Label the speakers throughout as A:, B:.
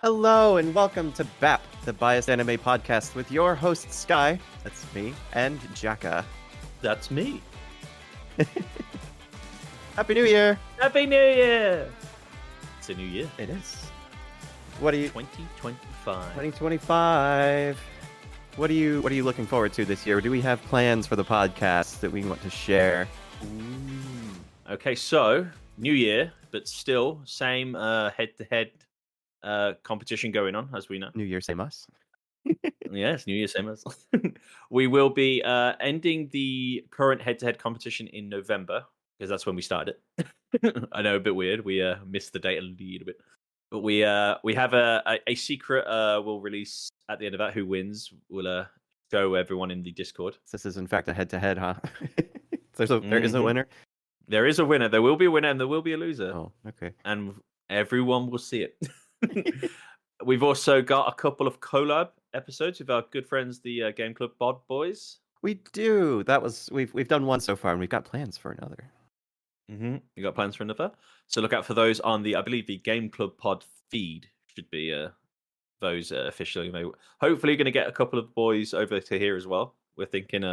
A: Hello and welcome to BAP, the Biased Anime Podcast with your host Sky, that's me, and Jaka.
B: That's me.
A: Happy New Year!
B: Happy New Year! It's a new year.
A: It is. What are you?
B: 2025.
A: 2025. What are you looking forward to this year? Do we have plans for the podcast that we want to share?
B: Ooh. Okay, so new year, but still same head-to-head competition going on, as we know.
A: New Year, same us.
B: Yes, New Year, same as. We will be ending the current head-to-head competition in November, because that's when we started it. I know, a bit weird. We missed the date a little bit. But we have a secret we'll release at the end of that. Who wins? We'll show everyone in the Discord.
A: This is in fact a head-to-head, huh? There is a winner?
B: There is a winner. There will be a winner and there will be a loser.
A: Oh, okay.
B: And everyone will see it. We've also got a couple of collab episodes with our good friends, the Game Club Bod Boys.
A: We do. We've done one so far, and we've got plans for another.
B: You got plans for another? So look out for those on I believe the Game Club Pod feed should be those officially. Hopefully, going to get a couple of boys over to here as well. We're thinking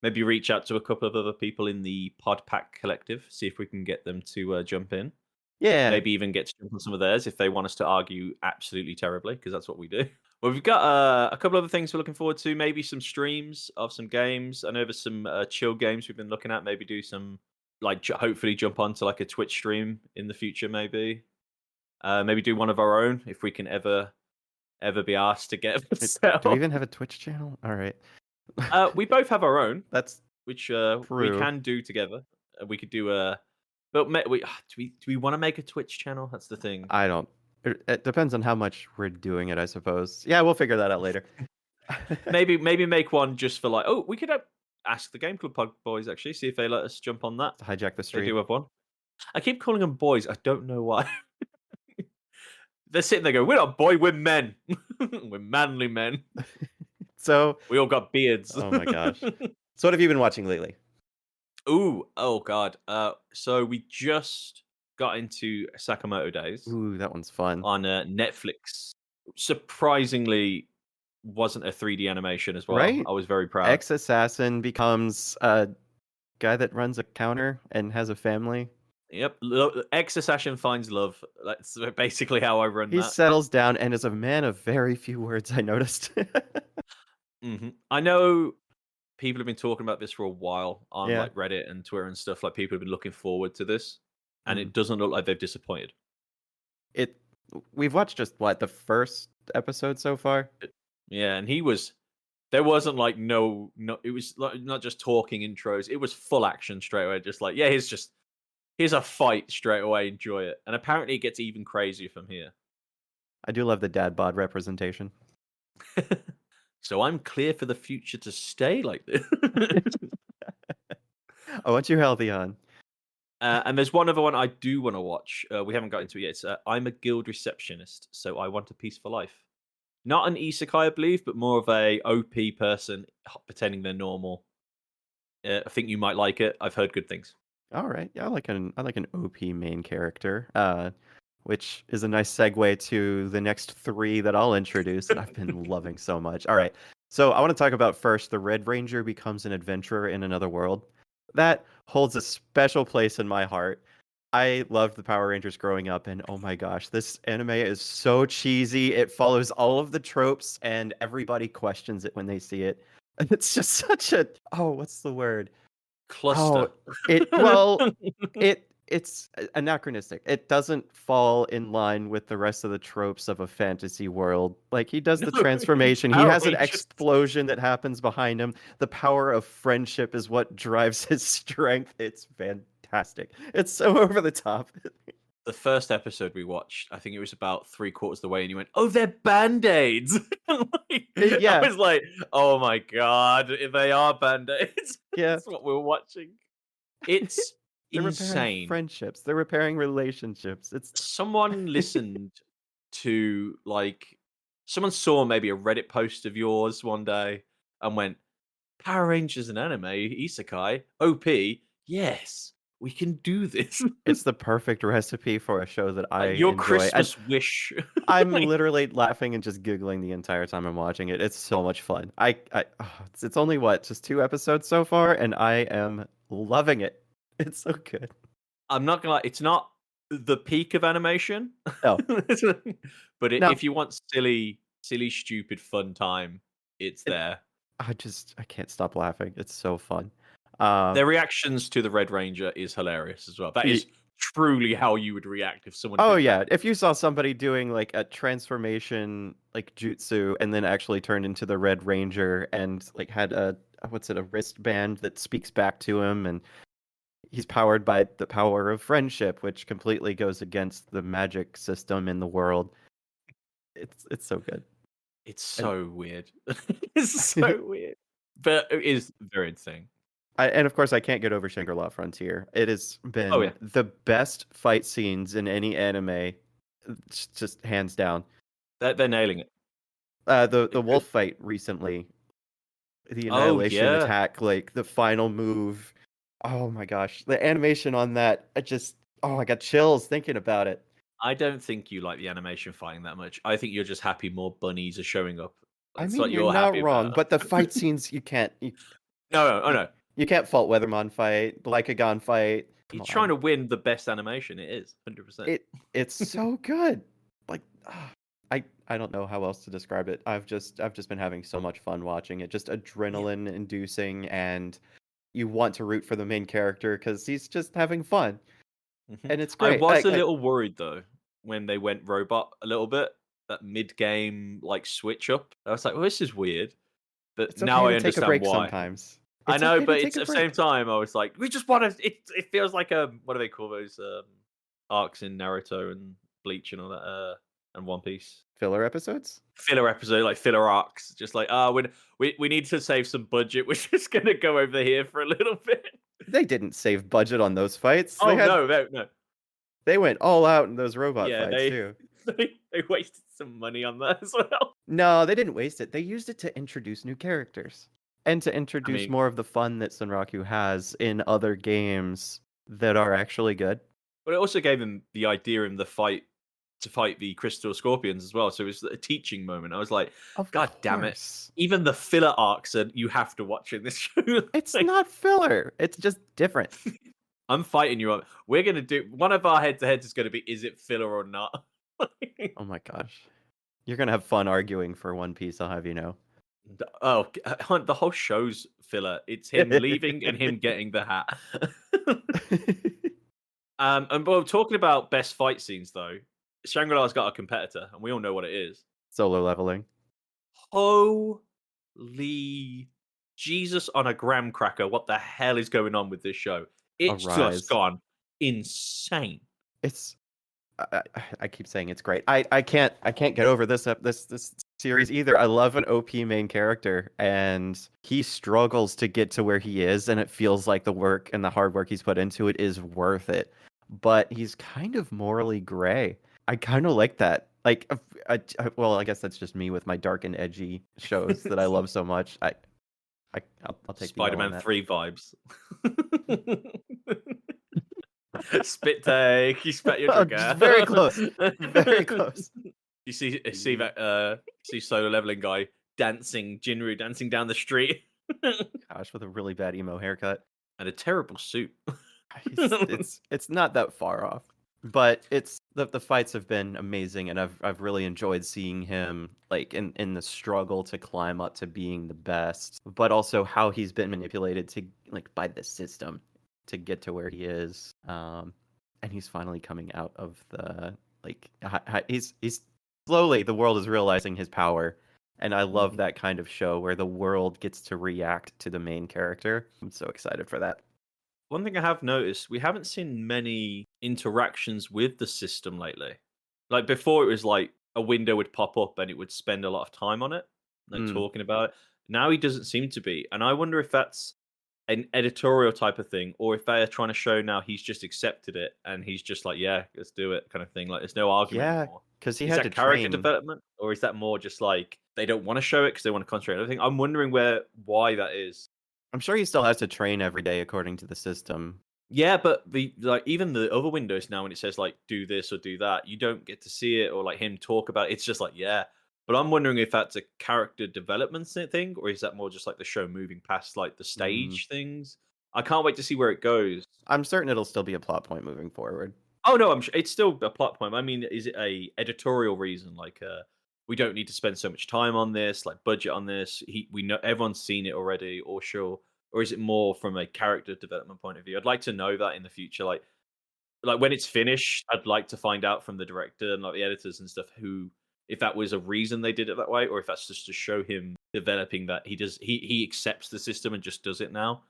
B: maybe reach out to a couple of other people in the Pod Pack Collective, see if we can get them to jump in.
A: Yeah.
B: Maybe even get to jump on some of theirs if they want us to argue absolutely terribly, because that's what we do. Well, we've got a couple of other things we're looking forward to. Maybe some streams of some games. I know there's some chill games we've been looking at. Maybe do some, hopefully jump onto like a Twitch stream in the future, maybe. Maybe do one of our own if we can ever be asked to get
A: Do we even have a Twitch channel? All right.
B: We both have our own.
A: That's
B: which we can do together. We could do a. But do we want to make a Twitch channel? That's the thing.
A: I don't. It depends on how much we're doing it, I suppose. Yeah, we'll figure that out later.
B: maybe make one just for we could ask the Game Club Pod Boys actually, see if they let us jump on that.
A: Hijack the stream.
B: They do have one. I keep calling them boys. I don't know why. They're sitting there going, "We're not boy, we're men. We're manly men."
A: So
B: we all got beards.
A: Oh my gosh. So what have you been watching lately?
B: Oh god. So we just got into Sakamoto Days.
A: Ooh, that one's fun.
B: On Netflix. Surprisingly, wasn't a 3D animation as well.
A: Right?
B: I was very proud.
A: Ex-assassin becomes a guy that runs a counter and has a family.
B: Yep. Ex-assassin finds love. That's basically how I run
A: he
B: that.
A: He settles down and is a man of very few words, I noticed.
B: I know people have been talking about this for a while on
A: Yeah.
B: Reddit and Twitter and stuff. People have been looking forward to this, and it doesn't look like they've disappointed.
A: We've watched just the first episode so far.
B: Yeah, and there wasn't no, it was not just talking intros. It was full action straight away. Just here's a fight straight away. Enjoy it. And apparently it gets even crazier from here.
A: I do love the dad bod representation.
B: So I'm clear for the future to stay like this.
A: I want you healthy on.
B: And there's one other one I do want to watch. We haven't got into it yet. It's I'm a guild receptionist, so I want a peaceful life. Not an Isekai, I believe, but more of a OP person pretending they're normal. I think you might like it. I've heard good things.
A: All right. Yeah, I like an OP main character. Which is a nice segue to the next three that I'll introduce that I've been loving so much. All right. So I want to talk about first, the Red Ranger becomes an adventurer in another world. That holds a special place in my heart. I loved the Power Rangers growing up, and oh my gosh, this anime is so cheesy. It follows all of the tropes, and everybody questions it when they see it. And it's just such a, what's the word?
B: Cluster.
A: It's anachronistic. It doesn't fall in line with the rest of the tropes of a fantasy world. He does the transformation. He has an explosion that happens behind him. The power of friendship is what drives his strength. It's fantastic. It's so over the top.
B: The first episode we watched, I think it was about 3/4 of the way, and you went, "Oh, they're Band-Aids."
A: Yeah.
B: I was like, "Oh my god, if they are Band-Aids."
A: Yeah.
B: That's what we were watching. It's
A: They're
B: insane.
A: Repairing friendships. They're repairing relationships.
B: Someone listened to someone saw maybe a Reddit post of yours one day and went, "Power Rangers and anime, Isekai, OP, yes, we can do this.
A: It's the perfect recipe for a show that I
B: Your
A: enjoy. And
B: Christmas wish.
A: I'm
B: Like,
A: literally laughing and just giggling the entire time I'm watching it. It's so much fun. It's only what, just 2 episodes so far, and I am loving it. It's so good.
B: I'm not gonna lie, it's not the peak of animation,
A: No,
B: but
A: no,
B: if you want silly, stupid, fun time, it's
A: it,
B: there.
A: I can't stop laughing. It's so fun.
B: Their reactions to the Red Ranger is hilarious as well. That
A: Y-
B: is truly how you would react if someone
A: oh
B: did that.
A: yeah, if you saw somebody doing like a transformation like jutsu and then actually turned into the Red Ranger and like had a wristband that speaks back to him, and he's powered by the power of friendship, which completely goes against the magic system in the world. It's so good.
B: It's
A: And
B: so weird. It's so weird, but it is very insane.
A: and of course I can't get over Shangri-La Frontier. It has
B: Oh
A: been
B: yeah,
A: the best fight scenes in any anime, just hands down.
B: they're nailing it.
A: The
B: It-
A: wolf fight recently, the
B: Oh
A: annihilation
B: yeah,
A: attack, like the final move. Oh my gosh, the animation on that, I got chills thinking about it.
B: I don't think you like the animation fighting that much. I think you're just happy more bunnies are showing up.
A: I
B: That's
A: mean,
B: what
A: you're
B: you're
A: not
B: happy
A: wrong,
B: about.
A: but the fight scenes
B: No, no, oh
A: you,
B: no.
A: you can't fault Weathermon fight, the Lycagon fight. Come
B: He's trying
A: on,
B: to win the best animation. It is 100%.
A: it's so good. Like I don't know how else to describe it. I've just been having so much fun watching it. Just
B: Yeah.
A: adrenaline inducing, and you want to root for the main character because he's just having fun,
B: Mhm.
A: and it's
B: I
A: great.
B: was a little worried though when they went robot a little bit. That mid game like switch up. I was like, well, this is weird. But
A: It's okay
B: now I
A: to take a
B: understand
A: break
B: why.
A: sometimes.
B: I
A: It's
B: know,
A: okay to
B: but
A: take
B: it's
A: a
B: at the same
A: break.
B: time I was like, we just want to. It feels like what do they call those arcs in Naruto and Bleach and all that and One Piece
A: Filler episodes?
B: filler episode, like filler arcs. Just like we need to save some budget. We're just gonna go over here for a little bit.
A: They didn't save budget on those fights.
B: Oh no, no, no.
A: They went all out in those robot
B: Yeah,
A: fights too.
B: they wasted some money on that as well.
A: No, they didn't waste it. They used it to introduce new characters and to
B: I
A: introduce
B: mean,
A: more of the fun that Sunraku has in other games that are actually good.
B: but it also gave him the idea in the fight to fight the Crystal Scorpions as well. So it was a teaching moment. I was like,
A: Of
B: God damn it.
A: course.
B: Even the filler arcs are you have to watch in this show.
A: It's
B: Like,
A: not filler. It's just different.
B: I'm fighting you up. We're gonna do one of our head to heads is gonna be is it filler or not?
A: Oh my gosh. You're gonna have fun arguing for One Piece, I'll have you know.
B: Oh, Hunt, the whole show's filler. It's him leaving and him getting the hat. And well, talking about best fight scenes though, Shangri-La's got a competitor, and we all know what it is.
A: Solo leveling.
B: Holy Jesus on a graham cracker! What the hell is going on with this show? It's just
A: Arise.
B: gone insane.
A: It's I keep saying it's great. I can't get over this series either. I love an OP main character, and he struggles to get to where he is, and it feels like the work and the hard work he's put into it is worth it. But he's kind of morally gray. I kind of like that. Like, well, I guess that's just me with my dark and edgy shows that I love so much. I'll take the L on
B: Spider-Man
A: that.
B: 3 vibes. Spit take. You spat your
A: Oh,
B: drink
A: just
B: out.
A: very close. Very close.
B: You see that see solo leveling guy dancing, Jinru dancing down the street,
A: Gosh, with a really bad emo haircut.
B: and a terrible suit.
A: It's not that far off, but it's the fights have been amazing, and I've really enjoyed seeing him like in the struggle to climb up to being the best, but also how he's been manipulated to like by the system to get to where he is, and he's finally coming out of the like he's slowly the world is realizing his power. And I love
B: Mhm.
A: that kind of show where the world gets to react to the main character. I'm so excited for that.
B: One thing I have noticed, we haven't seen many interactions with the system lately. Like before, it was like a window would pop up and it would spend a lot of time on it, like
A: Mm.
B: talking about it. Now he doesn't seem to be, and I wonder if that's an editorial type of thing, or if they are trying to show now he's just accepted it and he's just like, yeah, let's do it, kind of thing. Like there's no argument
A: Yeah,
B: anymore.
A: because he
B: Is
A: had to
B: that character
A: train.
B: development, or is that more just like they don't want to show it because they want to concentrate on everything? I'm wondering why that is.
A: I'm sure he still has to train every day according to the system.
B: Yeah, but even the other windows now when it says like do this or do that, you don't get to see it or like him talk about it. It's just like, yeah. But I'm wondering if that's a character development thing, or is that more just like the show moving past like the
A: Mm,
B: stage things? I can't wait to see where it goes.
A: I'm certain it'll still be a plot point moving forward.
B: Oh no, I'm sure it's still a plot point. I mean, is it a editorial reason? Like, we don't need to spend so much time on this, like budget on this. We know everyone's seen it already, or sure, or is it more from a character development point of view? I'd like to know that in the future. Like when it's finished, I'd like to find out from the director and like the editors and stuff who, if that was a reason they did it that way, or if that's just to show him developing that he accepts the system and just does it now.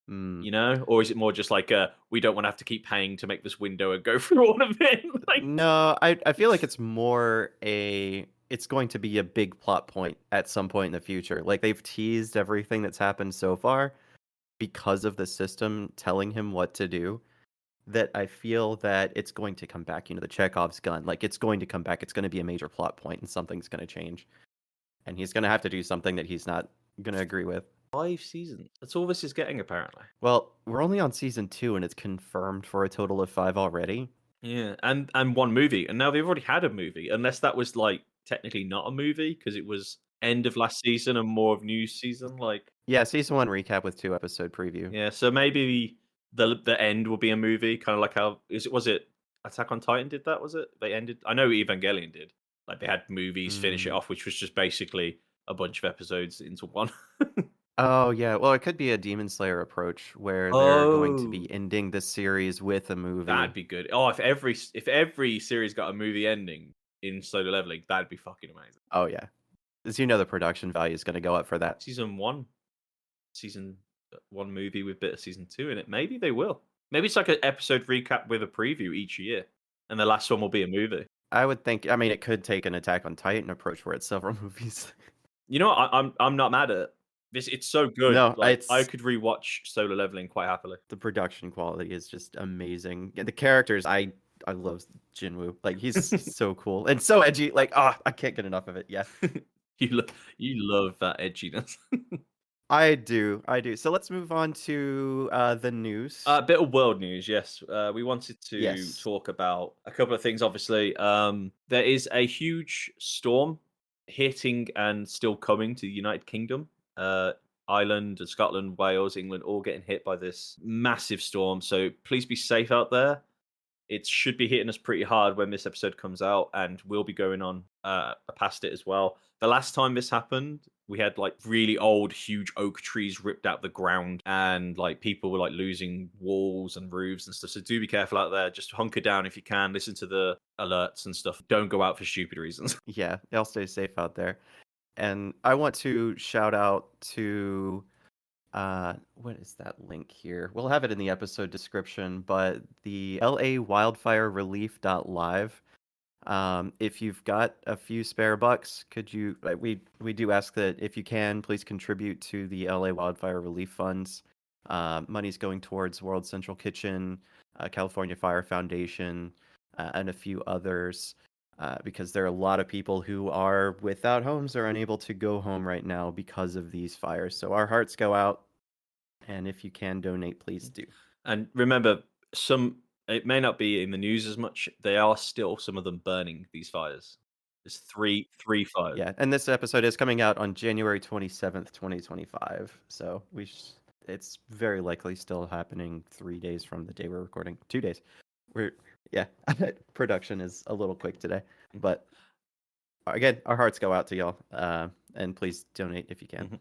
A: Mm.
B: You know, or is it more just like we don't want to have to keep paying to make this window and go through all of it? Like,
A: No, I feel like it's more it's going to be a big plot point at some point in the future. Like they've teased everything that's happened so far because of the system telling him what to do. That I feel that it's going to come back. The Chekhov's gun. Like it's going to come back. It's going to be a major plot point, and something's going to change. And he's going to have to do something that he's not going to agree with.
B: 5 seasons. That's all this is getting, apparently.
A: Well, we're only on season 2, and it's confirmed for a total of 5 already.
B: Yeah, and one movie, and now they've already had a movie, unless that was like technically not a movie because it was end of last season and more of new season. Like,
A: Yeah, season 1 recap with 2-episode preview.
B: yeah, so maybe the end will be a movie, kind of like how was it Attack on Titan did that? Was it they ended? I know Evangelion did. Like they had movies finish it
A: Mm.
B: off, which was just basically a bunch of episodes into one.
A: Oh, yeah. Well, it could be a Demon Slayer approach where they're going to
B: Oh.
A: be ending the series with a movie.
B: That'd be good. Oh, if every series got a movie ending in Solo Leveling, that'd be fucking amazing.
A: Oh, yeah. As the production value is going to go up for that.
B: Season one movie with bit of season two in it. Maybe they will. Maybe it's like an episode recap with a preview each year, and the last one will be a movie.
A: I would think, I mean, it could take an Attack on Titan approach where it's several movies.
B: You know what? I'm not mad at it. This it's so good.
A: No,
B: Like I
A: it's
B: could rewatch Solo Leveling quite happily.
A: the production quality is just amazing. And the characters, I love Jinwoo. Like he's so cool and so edgy. Like, I can't get enough of it. Yeah.
B: You love that edginess.
A: I do. So let's move on to the news.
B: A bit of world news, yes. We wanted to
A: Yes.
B: talk about a couple of things. Obviously, there is a huge storm hitting and still coming to the United Kingdom. Ireland, Scotland, Wales, England, all getting hit by this massive storm. So please be safe out there. It should be hitting us pretty hard when this episode comes out, and we'll be going on past it as well. The last time this happened, we had like really old, huge oak trees ripped out the ground, and like people were like losing walls and roofs and stuff. So do be careful out there. Just hunker down if you can. Listen to the alerts and stuff. Don't go out for stupid reasons.
A: Yeah, y'all stay safe out there. And I want to shout out to what is that link here? We'll have it in the episode description, but the LA Wildfire Relief.live. If you've got a few spare bucks, could you we do ask that if you can, please contribute to the LA Wildfire Relief Funds. Money's going towards World Central Kitchen, California Fire Foundation, and a few others. Because there are a lot of people who are without homes or unable to go home right now because of these fires. So our hearts go out, and if you can donate, please do.
B: And remember, it may not be in the news as much. They are still some of them burning these fires. There's three fires.
A: Yeah, and this episode is coming out on January 27th, 2025. So it's very likely still happening 3 days from the day we're recording. 2 days. Production is a little quick today, but again, our hearts go out to y'all, and please donate if you can.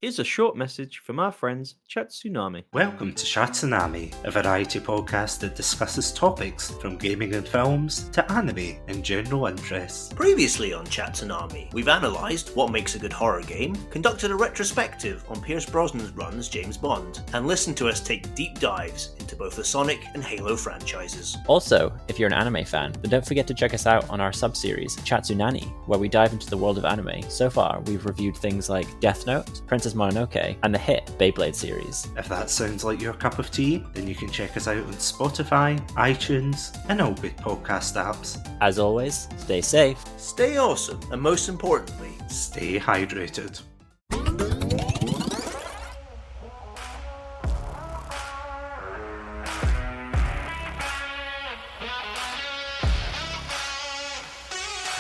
B: Here's a short message from our friends Chatsunami.
C: Welcome to Chatsunami, a variety podcast that discusses topics from gaming and films to anime and general interests.
D: Previously on Chatsunami, we've analysed what makes a good horror game, conducted a retrospective on Pierce Brosnan's run as James Bond, and listened to us take deep dives into both the Sonic and Halo franchises.
E: Also, if you're an anime fan, then don't forget to check us out on our sub-series, Chatsunani, where we dive into the world of anime. So far, we've reviewed things like Death Note, Princess Mononoke, and the hit Beyblade series.
C: If that sounds like your cup of tea, then you can check us out on Spotify, iTunes, and all good podcast apps.
E: As always, stay safe,
D: Stay awesome, and most importantly,
C: Stay hydrated.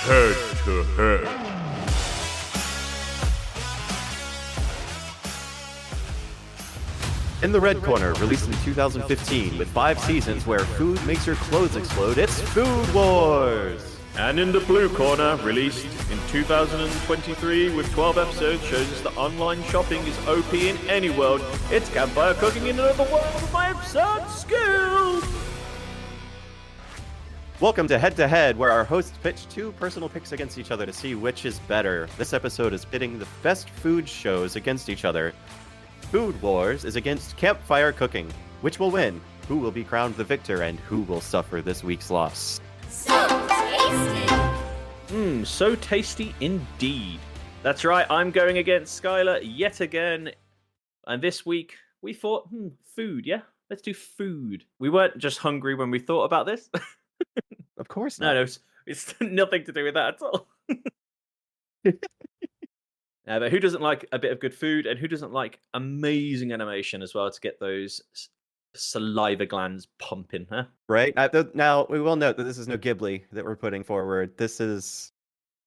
B: Head to head.
A: In the red corner, released in 2015 with 5 seasons where food makes your clothes explode, it's Food Wars!
B: And in the blue corner, released in 2023 with 12 episodes, shows us that online shopping is OP in any world. It's Campfire Cooking in another world of my absurd skills!
A: Welcome to Head to Head, where our hosts pitch 2 personal picks against each other to see which is better. This episode is pitting the best food shows against each other. Food Wars is against Campfire Cooking. Which will win? Who will be crowned the victor? And who will suffer this week's loss?
F: So tasty!
B: So tasty indeed. That's right, I'm going against Skylar yet again. And this week, we thought, food, yeah? Let's do food. We weren't just hungry when we thought about this.
A: Of course not.
B: No, it's nothing to do with that at all. But who doesn't like a bit of good food, and who doesn't like amazing animation as well to get those saliva glands pumping, huh?
A: Right? Now, we will note that this is no Ghibli that we're putting forward. This is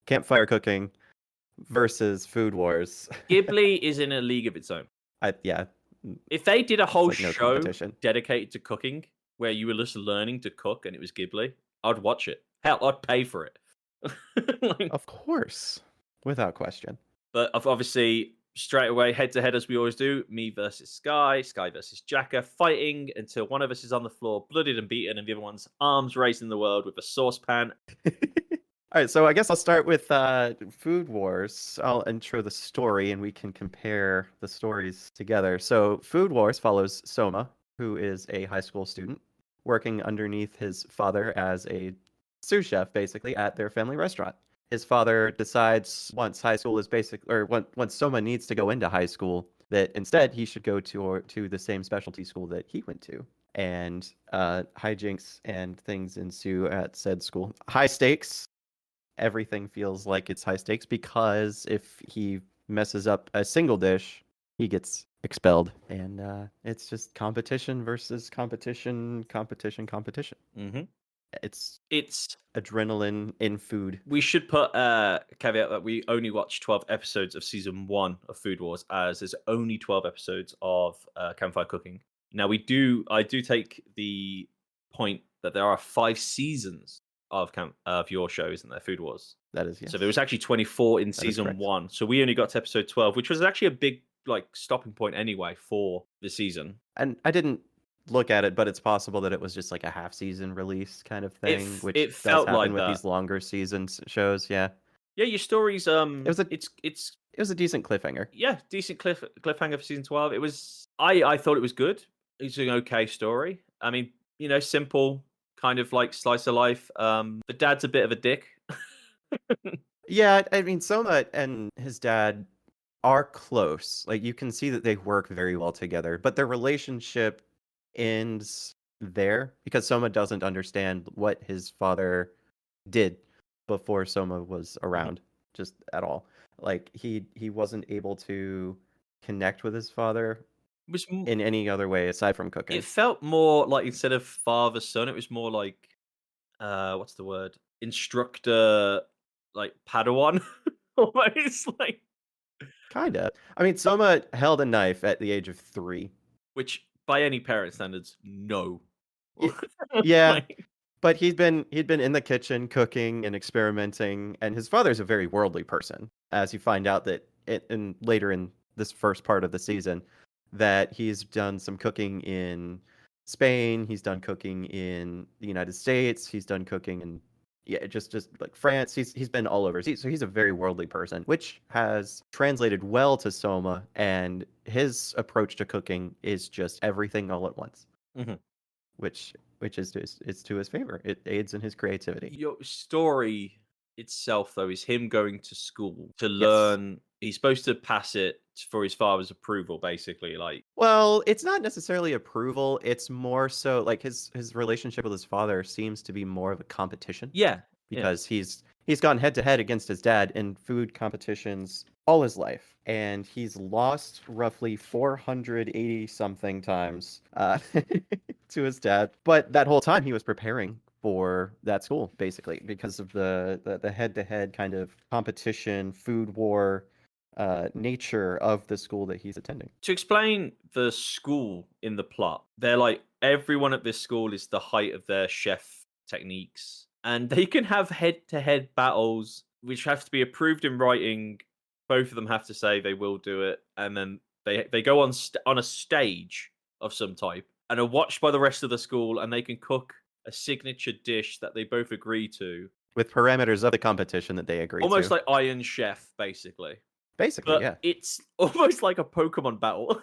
A: Campfire Cooking versus Food Wars.
B: Ghibli is in a league of its own.
A: Yeah.
B: If they did a whole
A: like no
B: show
A: competition.
B: dedicated to cooking, where you were just learning to cook and it was Ghibli, I'd watch it. Hell, I'd pay for it.
A: Of course. Without question.
B: But obviously, straight away, head to head, as we always do, me versus Sky versus Jaka, fighting until one of us is on the floor, bloodied and beaten, and the other one's arms raising the world with a saucepan.
A: All right, so I guess I'll start with Food Wars. I'll intro the story, and we can compare the stories together. So Food Wars follows Soma, who is a high school student, working underneath his father as a sous chef, basically, at their family restaurant. His father decides once high school is once Soma needs to go into high school, that instead he should go to the same specialty school that he went to. And hijinks and things ensue at said school. High stakes. Everything feels like it's high stakes because if he messes up a single dish, he gets expelled. And it's just competition versus competition.
B: Mm-hmm.
A: It's
B: It's
A: adrenaline in food.
B: We should put a caveat that we only watched 12 episodes of season 1 of Food Wars, as there's only 12 episodes of Campfire Cooking. Now, I do take the point that there are 5 seasons of your show, isn't there, Food Wars?
A: That is, yes.
B: So there was actually 24 in
A: That is
B: season
A: correct.
B: 1. So we only got to episode 12, which was actually a big stopping point anyway for the season.
A: And I didn't look at it, but it's possible that it was just like a half season release kind of thing, which
B: it
A: does
B: felt
A: happen
B: like
A: with
B: that.
A: these longer seasons shows. Yeah,
B: Yeah, your story's
A: was a-
B: it's
A: it was a decent cliffhanger.
B: yeah, decent cliffhanger for season 12. It was I thought it was good. It's an okay story. I mean, simple, kind of like slice of life. The dad's a bit of a dick.
A: Yeah, I mean, Soma and his dad are close. Like you can see that they work very well together, but their relationship ends there because Soma doesn't understand what his father did before Soma was around, just at all. Like he wasn't able to connect with his father
B: It was
A: in any other way aside from cooking.
B: it felt more like, instead of father son, it was more like what's the word? Instructor, like Padawan. Almost like,
A: Kinda. I mean, Soma held a knife at the age of 3.
B: which by any parent standards, no.
A: Yeah.
B: Like,
A: But he'd been in the kitchen cooking and experimenting, and his father's a very worldly person, as you find out that later in this first part of the season, that he's done some cooking in Spain, he's done cooking in the United States, he's done cooking in just like France. He's been all over. So he's a very worldly person, which has translated well to Soma, and his approach to cooking is just everything all at once.
B: Mhm.
A: Which is to his favor. It aids in his creativity.
B: your story itself, though, is him going to school to
A: Yes.
B: learn. He's supposed to pass it for his father's approval, basically. Like,
A: Well, it's not necessarily approval. It's more so like his relationship with his father seems to be more of a competition
B: yeah,
A: because he's gone head to head against his dad in food competitions all his life, and he's lost roughly 480 something times to his dad. But that whole time he was preparing for that school, basically, because of the head-to-head kind of competition, food war nature of the school that he's attending.
B: To explain the school in the plot, they're like everyone at this school is the height of their chef techniques, and they can have head-to-head battles, which have to be approved in writing. Both of them have to say they will do it, and then they go on on a stage of some type and are watched by the rest of the school, and they can cook a signature dish that they both agree to,
A: With parameters of the competition that they agree
B: almost
A: to.
B: like Iron Chef, basically.
A: Basically,
B: But
A: yeah.
B: it's almost like a Pokemon battle.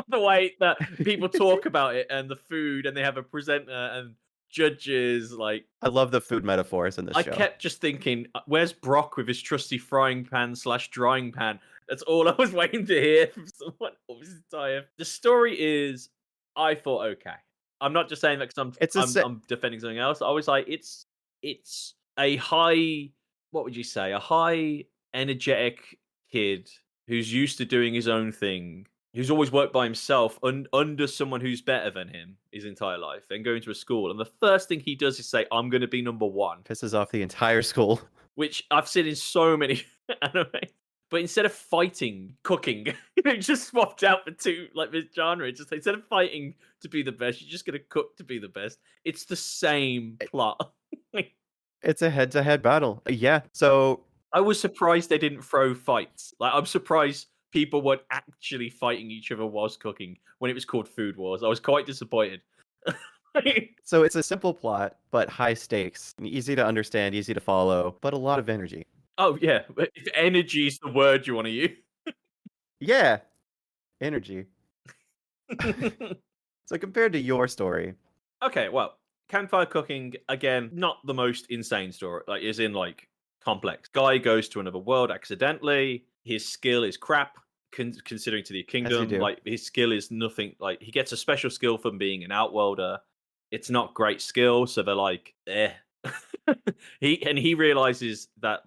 B: The way that people talk about it and the food, and they have a presenter and judges. Like,
A: I love the food metaphors in this
B: I
A: show.
B: kept just thinking, where's Brock with his trusty frying pan / drying pan? That's all I was waiting to hear from someone all this entire. The story is, I thought, okay. I'm not just saying that because I'm defending something else. I was like, it's a high, what would you say? A high energetic kid who's used to doing his own thing, who's always worked by himself under someone who's better than him his entire life, and going to a school. And the first thing he does is say, I'm going to be number one.
A: Pisses off the entire school.
B: Which I've seen in so many anime. But instead of fighting, cooking, just swapped out for two, like this genre. Just instead of fighting to be the best, you're just going to cook to be the best. It's the same plot.
A: It's a head-to-head battle. Yeah, so
B: I was surprised they didn't throw fights. Like, I'm surprised people weren't actually fighting each other whilst cooking when it was called Food Wars. I was quite disappointed.
A: So it's a simple plot, but high stakes, easy to understand, easy to follow, but a lot of energy.
B: Oh, yeah. If energy is the word you want to use.
A: Yeah, energy. So compared to your story,
B: Okay, well, Campfire Cooking, again, not the most insane story. Like, is in, like, complex. Guy goes to another world accidentally. His skill is crap, considering to the kingdom.
A: do.
B: Like, his skill is nothing. Like, he gets a special skill from being an outworlder. It's not great skill, so they're like, eh. he realizes that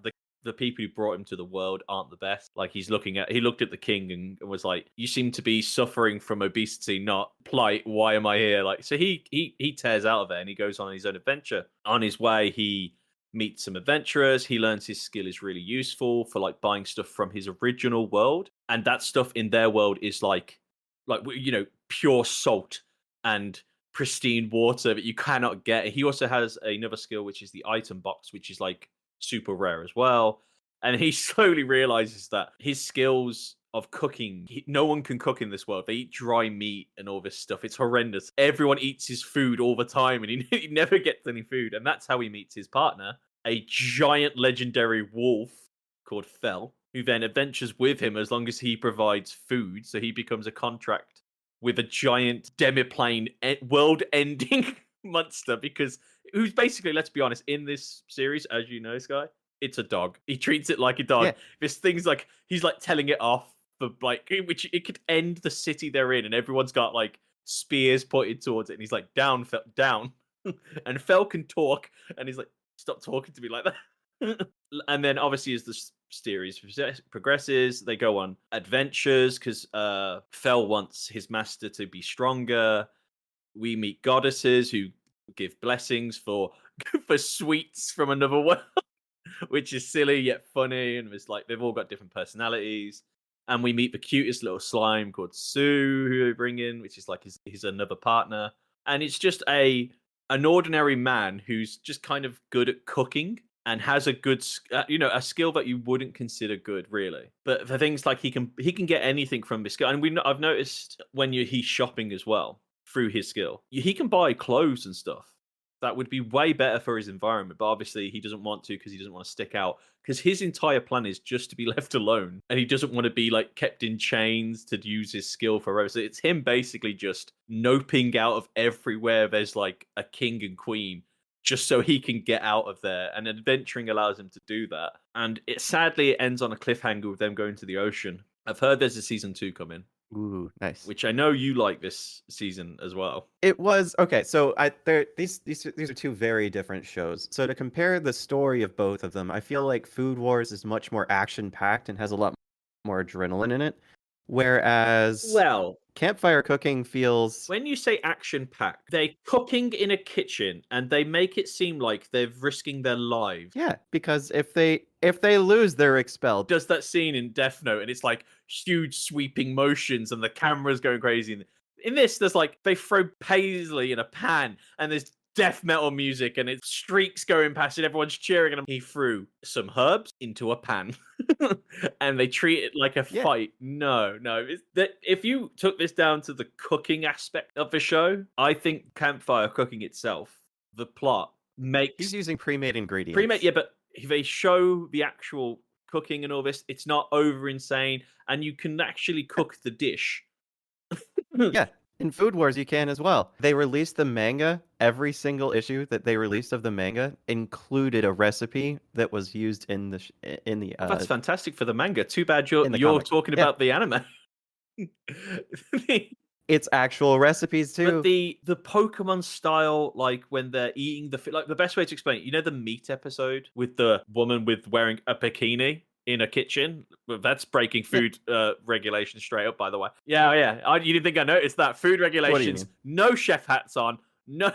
B: the people who brought him to the world aren't the best. Like, he looked at the king and was like, you seem to be suffering from obesity, not plight. Why am I here? Like, so he tears out of there and he goes on his own adventure. On his way, he meets some adventurers. He learns his skill is really useful for like buying stuff from his original world. And that stuff in their world is like, pure salt and pristine water that you cannot get. He also has another skill, which is the item box, which is like super rare as well. And he slowly realizes that his skills of cooking, no one can cook in this world. They eat dry meat and all this stuff. It's horrendous. Everyone eats his food all the time, and he never gets any food. And that's how he meets his partner, a giant legendary wolf called Fel, who then adventures with him as long as he provides food. So he becomes a contract with a giant demiplane world-ending monster, because who's basically, let's be honest, in this series, as you know, Sky, it's a dog. He treats it like a dog.
A: Yeah.
B: This thing's like, he's like telling it off for like, which it could end the city they're in, and everyone's got like spears pointed towards it, and he's like, down, Fel, down. And Fel can talk, and he's like, stop talking to me like that. And then obviously as the series progresses, they go on adventures because Fel wants his master to be stronger. We meet goddesses who give blessings for sweets from another world, which is silly yet funny, and it's like they've all got different personalities. And we meet the cutest little slime called Sue, who they bring in, which is like his another partner. And it's just an ordinary man who's just kind of good at cooking and has a good, a skill that you wouldn't consider good, really. But for things like he can get anything from this skill. And I've noticed when he's shopping as well through his skill, he can buy clothes and stuff that would be way better for his environment. But obviously he doesn't want to, because he doesn't want to stick out. Because his entire plan is just to be left alone, and he doesn't want to be like kept in chains to use his skill forever. So it's him basically just noping out of everywhere there's like a king and queen, just so he can get out of there. And adventuring allows him to do that. And sadly it ends on a cliffhanger with them going to the ocean. I've heard there's a season 2 coming.
A: Ooh, nice.
B: Which I know you like this season as well.
A: It was okay. So these are two very different shows. So to compare the story of both of them, I feel like Food Wars is much more action packed and has a lot more adrenaline in it. Whereas
B: Well,
A: Campfire Cooking feels
B: when you say action packed, they're cooking in a kitchen and they make it seem like they're risking their lives.
A: yeah, because if they lose, they're expelled.
B: Does that scene in Death Note and it's like huge sweeping motions and the camera's going crazy. In this, there's like they throw paisley in a pan and there's death metal music and it's streaks going past and everyone's cheering and he threw some herbs into a pan and they treat it like a
A: Yeah.
B: fight. No, it's that if you took this down to the cooking aspect of the show, I think Campfire Cooking itself, the plot makes
A: He's using pre-made ingredients.
B: pre-made, yeah, but if they show the actual cooking and all this, it's not over insane and you can actually cook the dish.
A: Yeah. In Food Wars, you can as well. They released the manga. Every single issue that they released of the manga included a recipe that was used in the
B: That's fantastic for the manga. Too bad you're
A: in the comic.
B: talking
A: Yeah.
B: about the anime.
A: It's actual recipes too.
B: But the Pokemon style, like when they're eating like the best way to explain it, you know the meat episode with the woman wearing a bikini in a kitchen? Well, that's breaking food regulations straight up, by the way. Yeah. You didn't think I noticed that? Food regulations, no chef hats on, no.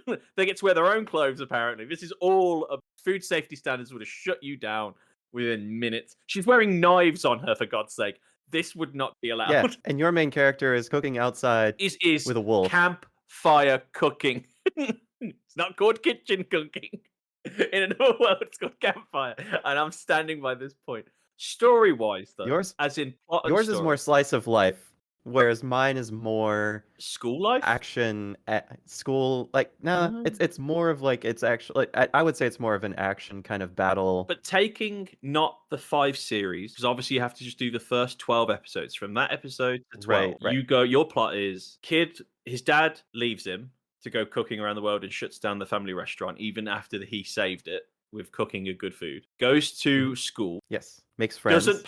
B: They get to wear their own clothes, apparently. This is all food safety standards would have shut you down within minutes. She's wearing knives on her, for God's sake. This would not be allowed.
A: Yeah, and your main character is cooking outside
B: Is
A: with a wolf.
B: Campfire Cooking. It's not called kitchen cooking. In another world, it's called Campfire. And I'm standing by this point. Story-wise, though,
A: Yours,
B: as in plot and
A: yours is
B: story.
A: more slice of life, whereas mine is more
B: School life?
A: action at school. Like, no, it's more of like it's actually. I would say it's more of an action kind of battle.
B: But taking not the 5 series, because obviously you have to just do the first 12 episodes. From that episode to 12,
A: Right.
B: you go. Your plot is his dad leaves him to go cooking around the world and shuts down the family restaurant, even after he saved it with cooking a good food. Goes to school.
A: Yes, makes friends.
B: Doesn't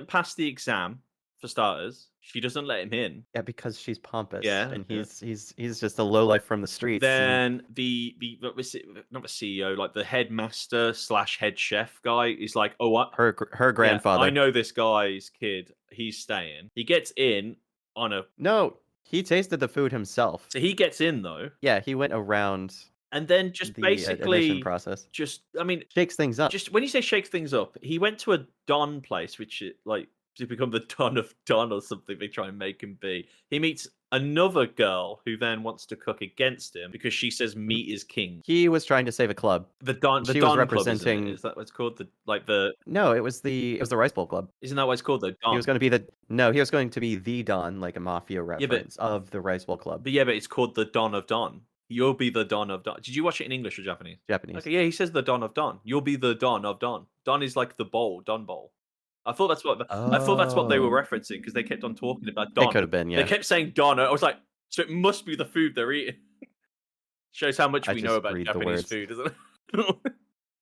B: pass the exam for starters. She doesn't let him in.
A: Yeah, because she's pompous.
B: Yeah,
A: and he's just a lowlife from the streets.
B: Then the not the CEO, like the headmaster / head chef guy is like, oh, what?
A: Her grandfather.
B: I know this guy's kid. He's staying. He gets in on a.
A: No, he tasted the food himself.
B: So he gets in though.
A: Yeah, he went around
B: and then just
A: the
B: basically
A: admission process.
B: Shakes
A: things up.
B: Just when you say shakes things up, he went to a Don place, which is like to become the Don of Don or something. They try and make him be. He meets another girl who then wants to cook against him because she says meat is king.
A: He was trying to save a club.
B: The Don. The
A: She
B: Don
A: was
B: Club,
A: representing.
B: is that what it's called?
A: No, it was the Rice Bowl Club.
B: Isn't that what it's called? The Don.
A: He was going to be the Don, like a mafia reference of the Rice Bowl Club.
B: But it's called the Don of Don. You'll be the Don of Don. Did you watch it in English or Japanese?
A: Japanese.
B: Okay, yeah, he says the Don of Don. You'll be the Don of Don. Don is like the bowl, Don bowl. I thought that's what they were referencing because they kept on talking about Don.
A: It could have been, yeah.
B: They kept saying Don. I was like, so it must be the food they're eating. Shows how much we know about Japanese food, doesn't it?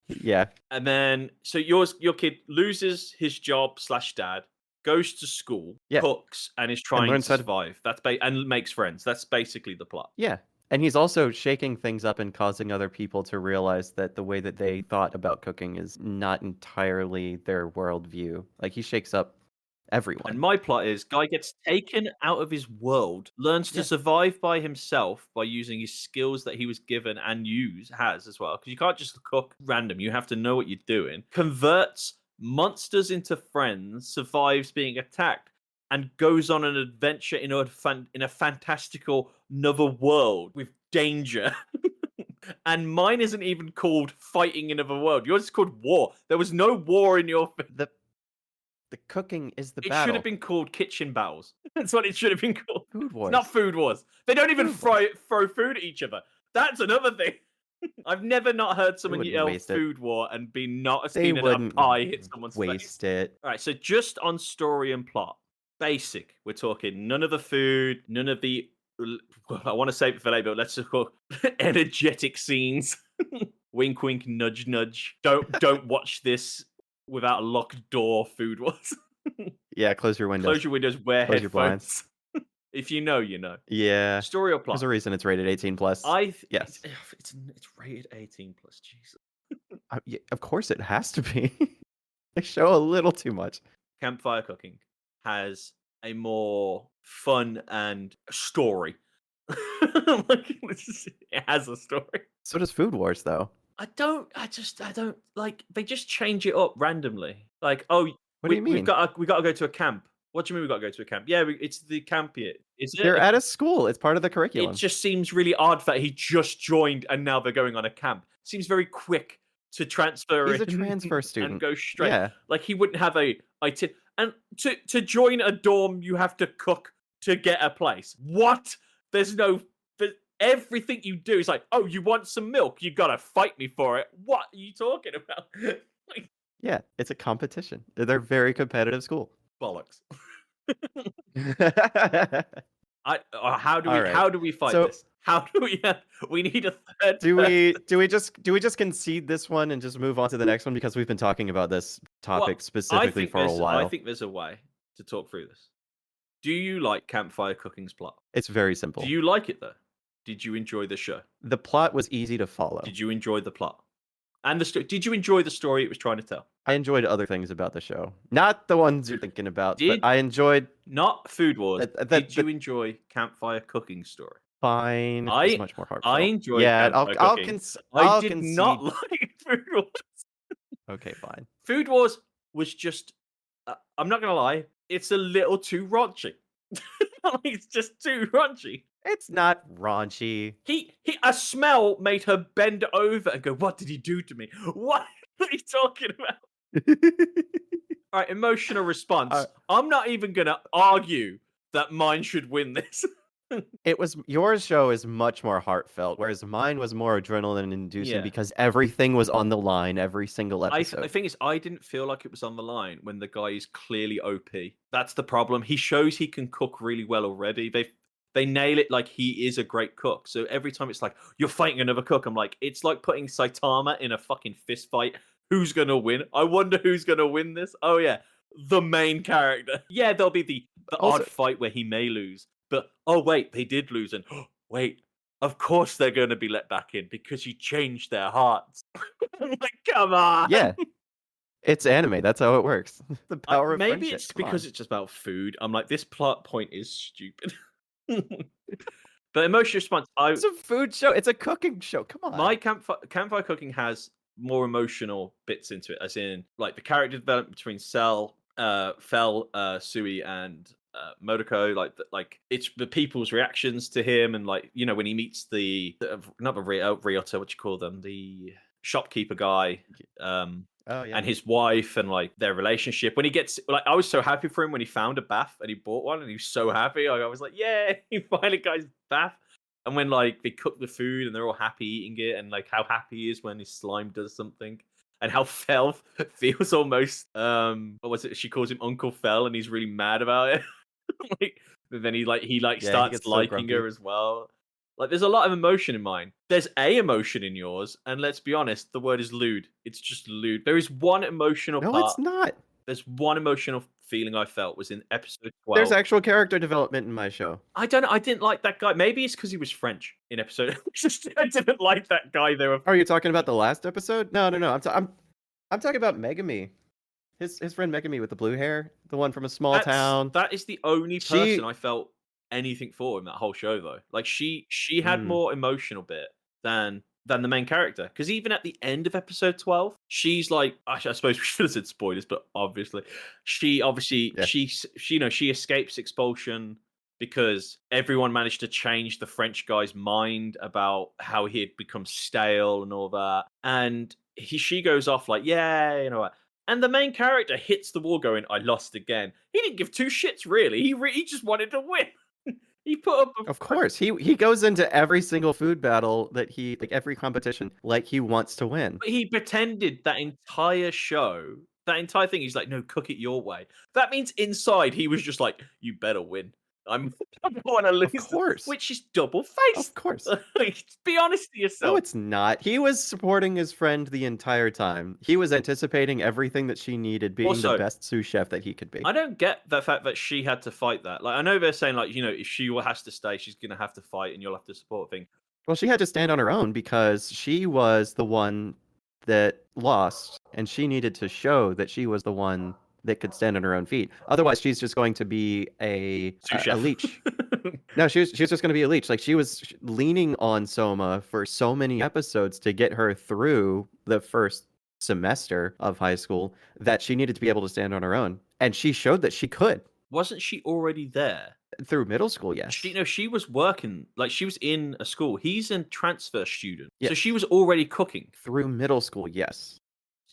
A: Yeah.
B: And then, so your kid loses his job / dad, goes to school, cooks, and is trying to survive. And makes friends. That's basically the plot.
A: Yeah. And he's also shaking things up and causing other people to realize that the way that they thought about cooking is not entirely their worldview. Like, he shakes up everyone.
B: And my plot is guy gets taken out of his world, learns to survive by himself by using his skills that he was given and has as well. Because you can't just cook random. You have to know what you're doing. Converts monsters into friends, survives being attacked, and goes on an adventure in a fantastical another world with danger. And mine isn't even called fighting in another world. Yours is called war. There was no war in your.
A: The cooking is the
B: It
A: battle.
B: should have been called kitchen battles. That's what it should have been called.
A: Food Wars.
B: It's not Food Wars. They don't even throw food at each other. That's another thing. I've never not heard someone yell food war and be not seen a pie hit someone's face.
A: Waste it.
B: All right, so just on story and plot. Basic. We're talking none of the food, none of the. I want to save it for later, but let's just call energetic scenes. Wink, wink, nudge, nudge. Don't watch this without a locked door. Food Wars.
A: Yeah, close your windows.
B: Close your windows. Wear
A: Close your
B: headphones. If you know, you know.
A: Yeah.
B: Story or plot?
A: There's a reason it's rated 18 plus. Yes.
B: It's rated 18 plus. Jesus.
A: Yeah, of course it has to be. They show a little too much.
B: Campfire Cooking. has a more fun and story. It has a story.
A: So does Food Wars, though.
B: I don't like. They just change it up randomly. Like, oh,
A: What do you mean?
B: we've got to go to a camp. What do you mean we got to go to a camp? Yeah, it's the camp here. Is it?
A: They're at a school. It's part of the curriculum.
B: It just seems really odd that he just joined and now they're going on a camp. Seems very quick to transfer.
A: He's a
B: in
A: transfer student.
B: and go straight.
A: Yeah.
B: Like he wouldn't have a IT. And to join a dorm, you have to cook to get a place. What? There's everything you do is like, oh, you want some milk? You gotta fight me for it. What are you talking about?
A: Yeah, it's a competition. They're a very competitive school.
B: Bollocks.
A: All
B: How do we fight
A: So-
B: this? How do we? We need a third.
A: do we just concede this one and just move on to the next one because we've been talking about this topic specifically for a while?
B: I think there's a way to talk through this. Do you like Campfire Cooking's plot?
A: It's very simple.
B: Do you like it though? Did you enjoy the show?
A: The plot was easy to follow.
B: Did you enjoy the plot? And did you enjoy the story it was trying to tell?
A: I enjoyed other things about the show. Not the ones you're thinking about,
B: Did-
A: but I enjoyed
B: Not Food Wars.
A: That-
B: Did you enjoy Campfire Cooking's story?
A: fine.
B: I-
A: It's much more heartfelt.
B: I enjoyed
A: Yeah,
B: Campfire
A: I'll
B: Cooking.
A: I'll
B: I did
A: concede.
B: not like Food Wars.
A: Okay, fine.
B: Food Wars was just. I'm not gonna lie. It's a little too raunchy. It's just too raunchy.
A: It's not raunchy.
B: A smell made her bend over and go, "What did he do to me? What are you talking about?" All right, emotional response. I'm not even gonna argue that mine should win this.
A: It was yours show is much more heartfelt, whereas mine was more adrenaline inducing
B: Yeah.
A: because everything was on the line every single
B: The
A: episode.
B: thing is, I didn't feel like it was on the line when the guy is clearly OP. That's the problem. He shows he can cook really well already. They nail it like he is a great cook. So every time it's like, you're fighting another cook, I'm like, it's like putting Saitama in a fucking fist fight. Who's gonna win? I wonder who's gonna win this. Oh yeah, the main character. Yeah, there'll be the
A: Also-
B: odd fight where he may lose. But oh wait, they did lose, and wait, of course they're gonna be let back in because you changed their hearts. I'm like, come on.
A: Yeah. It's anime. That's how it works. The power of
B: Maybe
A: friendship.
B: it's
A: Come
B: because
A: on.
B: it's just about food. I'm like, this plot point is stupid. But emotional response,
A: It's a food show. It's a cooking show. Come on.
B: my campfire cooking has more emotional bits into it, as in like the character development between Fel, Sui, and Modoko. Like it's the people's reactions to him, and like when he meets not the Ryota, what you call them, the shopkeeper guy.
A: Oh yeah.
B: And his wife and like their relationship. When he gets like, I was so happy for him when he found a bath and he bought one and he was so happy. I was like, yeah, he finally got his bath. And when like they cook the food and they're all happy eating it, and like how happy he is when his slime does something, and how Fel feels almost what was it? She calls him Uncle Fel, and he's really mad about it. Like, but then he starts
A: gets so
B: liking her
A: grumpy.
B: as well. Like, there's a lot of emotion in mine. There's a emotion in yours, and let's be honest, the word is lewd. It's just lewd. There is one emotional
A: No,
B: part.
A: it's not.
B: There's one emotional feeling I felt was in episode 12.
A: There's actual character development in my show.
B: I don't know. I didn't like that guy. Maybe it's because he was French in episode. I didn't like that guy. They were.
A: Are you talking about the last episode? No. I'm talking about Megami. His friend Megami with the blue hair, the one from a small town.
B: That is the only
A: She-
B: person I felt anything for in that whole show, though. Like she had more emotional bit than the main character. Because even at the end of episode 12, she's like, I suppose we should have said spoilers, but obviously, she escapes expulsion because everyone managed to change the French guy's mind about how he had become stale and all that. And she goes off like, yeah, you know what. And the main character hits the wall going, I lost again. He didn't give two shits, really. He just wanted to win. He put up
A: Of course, he goes into every single food battle every competition, like he wants to win.
B: But he pretended that entire show, that entire thing, he's like, no, cook it your way. That means inside he was just like, you better win. I don't want to lose.
A: Of course,
B: Which is double faced.
A: of course.
B: Like, be honest to yourself.
A: No, it's not. He was supporting his friend the entire time. He was anticipating everything that she needed, being
B: Also,
A: the best sous chef that he could be.
B: I don't get the fact that she had to fight that. Like, I know they're saying, like, if she has to stay, she's going to have to fight and you'll have to support thing.
A: Well, she had to stand on her own because she was the one that lost, and she needed to show that she was the one that could stand on her own feet. Otherwise, she's just going to be a leech. No, she was just going to be a leech. Like, she was leaning on Soma for so many episodes to get her through the first semester of high school that she needed to be able to stand on her own. And she showed that she could.
B: Wasn't she already there?
A: Through middle school, yes.
B: She was working, like she was in a school. He's a transfer student.
A: Yeah.
B: So she was already cooking.
A: Through middle school, yes.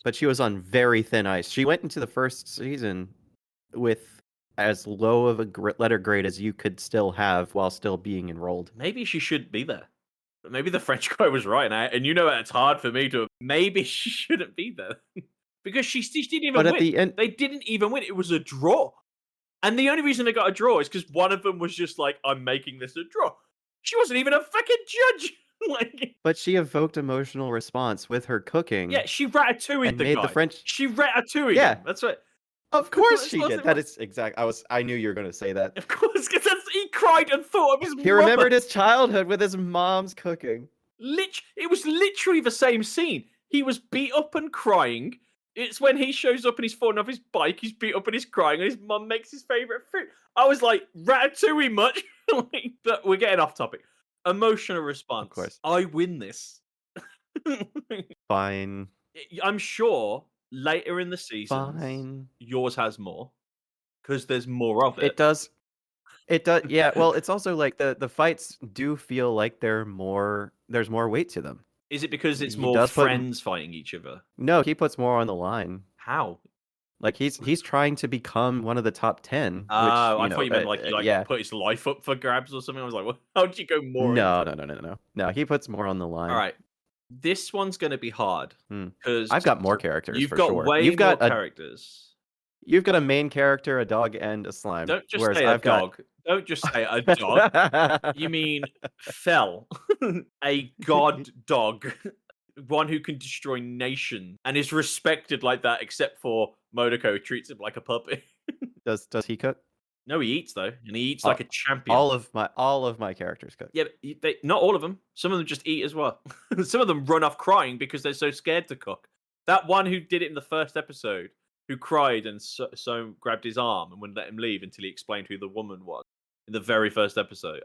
A: But she was on very thin ice. She went into the first season with as low of a letter grade as you could still have while still being enrolled.
B: Maybe she should be there. Maybe the French guy was right. And you know, it's hard for me to. Maybe she shouldn't be there. Because she didn't even win.
A: At the end,
B: they didn't even win. It was a draw. And the only reason they got a draw is because one of them was just like, I'm making this a draw. She wasn't even a fucking judge. Like,
A: but she evoked emotional response with her cooking.
B: yeah, she ratatouille'd
A: and
B: the
A: made
B: guy.
A: the French.
B: She ratatouille'd
A: Yeah.
B: him. That's right.
A: Of course
B: That's
A: she
B: what
A: did.
B: it
A: That
B: was.
A: is exact. I knew you were going to say that.
B: Of course, because he cried and thought of his
A: He
B: mother.
A: remembered his childhood with his mom's cooking.
B: It was literally the same scene. He was beat up and crying. It's when he shows up and he's falling off his bike, he's beat up and he's crying, and his mum makes his favourite food. I was like, ratatouille much? But we're getting off topic. Emotional response.
A: Of course.
B: I win this.
A: Fine.
B: I'm sure later in the season,
A: Fine.
B: yours has more. Because there's more of it.
A: It does. It does. Yeah. Well, it's also like the fights do feel like there's more weight to them.
B: Is it because it's
A: He
B: more
A: does put-
B: friends fighting each other?
A: No, he puts more on the line.
B: How?
A: Like he's trying to become one of the top 10.
B: Oh, I thought you meant like
A: yeah.
B: put his life up for grabs or something. I was like, well, how'd you go more?
A: No.
B: into it?
A: No, he puts more on the line.
B: All right, this one's going to be hard because
A: I've got more characters.
B: You've
A: for
B: got
A: sure.
B: way
A: You've got
B: more characters.
A: You've got a main character, a dog, and a slime.
B: Don't just
A: whereas
B: say a
A: I've got-
B: dog. Don't just say a dog. You mean Fell, a god dog, one who can destroy nation and is respected like that, except for Modoko treats him like a puppy.
A: Does he cook?
B: No, he eats though, and he eats like a champion.
A: All of my characters cook.
B: Yeah, but not all of them. Some of them just eat as well. Some of them run off crying because they're so scared to cook. That one who did it in the first episode, who cried and so grabbed his arm and wouldn't let him leave until he explained who the woman was in the very first episode.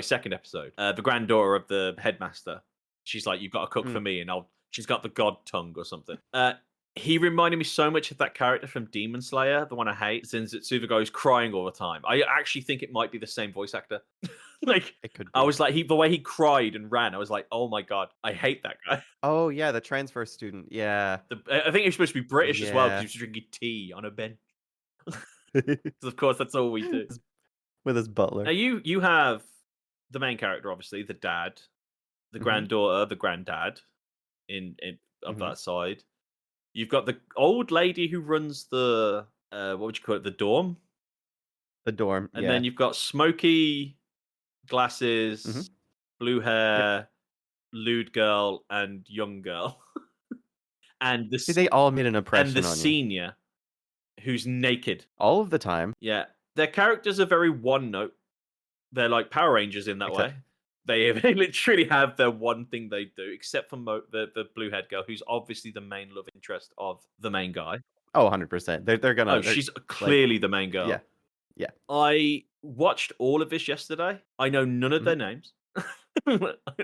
B: Second episode. The granddaughter of the headmaster. She's like, "You've got to cook for me," and she's got the god tongue or something. He reminded me so much of that character from Demon Slayer, the one I hate, since Zetsuva who's crying all the time. I actually think it might be the same voice actor. Like,
A: It could be.
B: I was like, the way he cried and ran, I was like, oh my god, I hate that guy.
A: Oh yeah, the transfer student. Yeah.
B: I think he's supposed to be British as well because
A: Yeah.
B: he was drinking tea on a bench. Because of course that's all we do.
A: With his butler.
B: Now you have the main character, obviously, the dad, the
A: Mhm.
B: granddaughter, the granddad, in of
A: Mhm.
B: that side. You've got the old lady who runs the what would you call it, the dorm,
A: The dorm.
B: and
A: yeah.
B: then you've got Smokey, glasses,
A: Mhm.
B: blue hair, lewd girl, and young girl, and the
A: See, they all made an impression
B: and the
A: on you.
B: senior, who's naked.
A: All of the time.
B: Yeah, their characters are very one note. They're like Power Rangers in that
A: Except-
B: way. They literally have their one thing they do, except for the blue haired girl, who's obviously the main love interest of the main guy.
A: Oh, 100%. They're gonna.
B: Oh, she's clearly the main girl.
A: yeah, yeah.
B: I watched all of this yesterday. I know none of their names.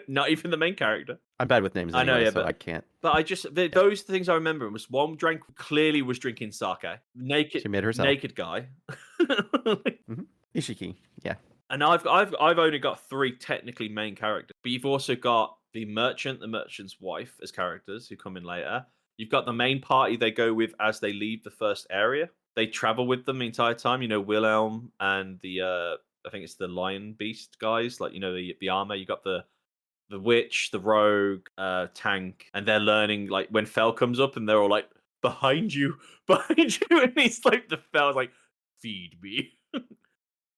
B: Not even the main character.
A: I'm bad with names.
B: I know,
A: Anyway,
B: yeah,
A: so
B: but-
A: I can't.
B: But I just those things I remember was one clearly was drinking sake. Naked,
A: She made herself.
B: naked guy.
A: Ishiki. Yeah.
B: And I've only got 3 technically main characters, but you've also got the merchant, the merchant's wife as characters who come in later. You've got the main party they go with as they leave the first area. They travel with them the entire time. You know, Wilhelm and the I think it's the Lion Beast guys, like, you know, the armor. You got the witch, the rogue, tank, and they're learning, like, when Fel comes up and they're all like, behind you, and he's like, the Fel's like, feed me.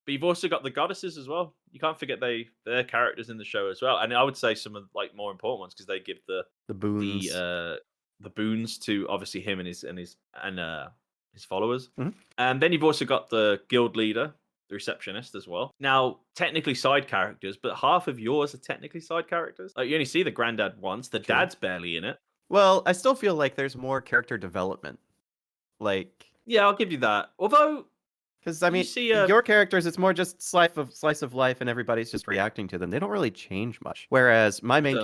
B: But you've also got the goddesses as well. You can't forget their characters in the show as well. And I would say some of like more important ones because they give the
A: boons.
B: the boons to obviously him and his followers.
A: Mhm.
B: And then you've also got the guild leader, the receptionist as well. Now, technically side characters, but half of yours are technically side characters. Like, you only see the granddad once. The dad's barely in it.
A: Well, I still feel like there's more character development. Like,
B: Yeah, I'll give you that. Although,
A: Because I
B: you
A: mean,
B: see,
A: your characters, it's more just slice of life, and everybody's just reacting to them. They don't really change much. Whereas my main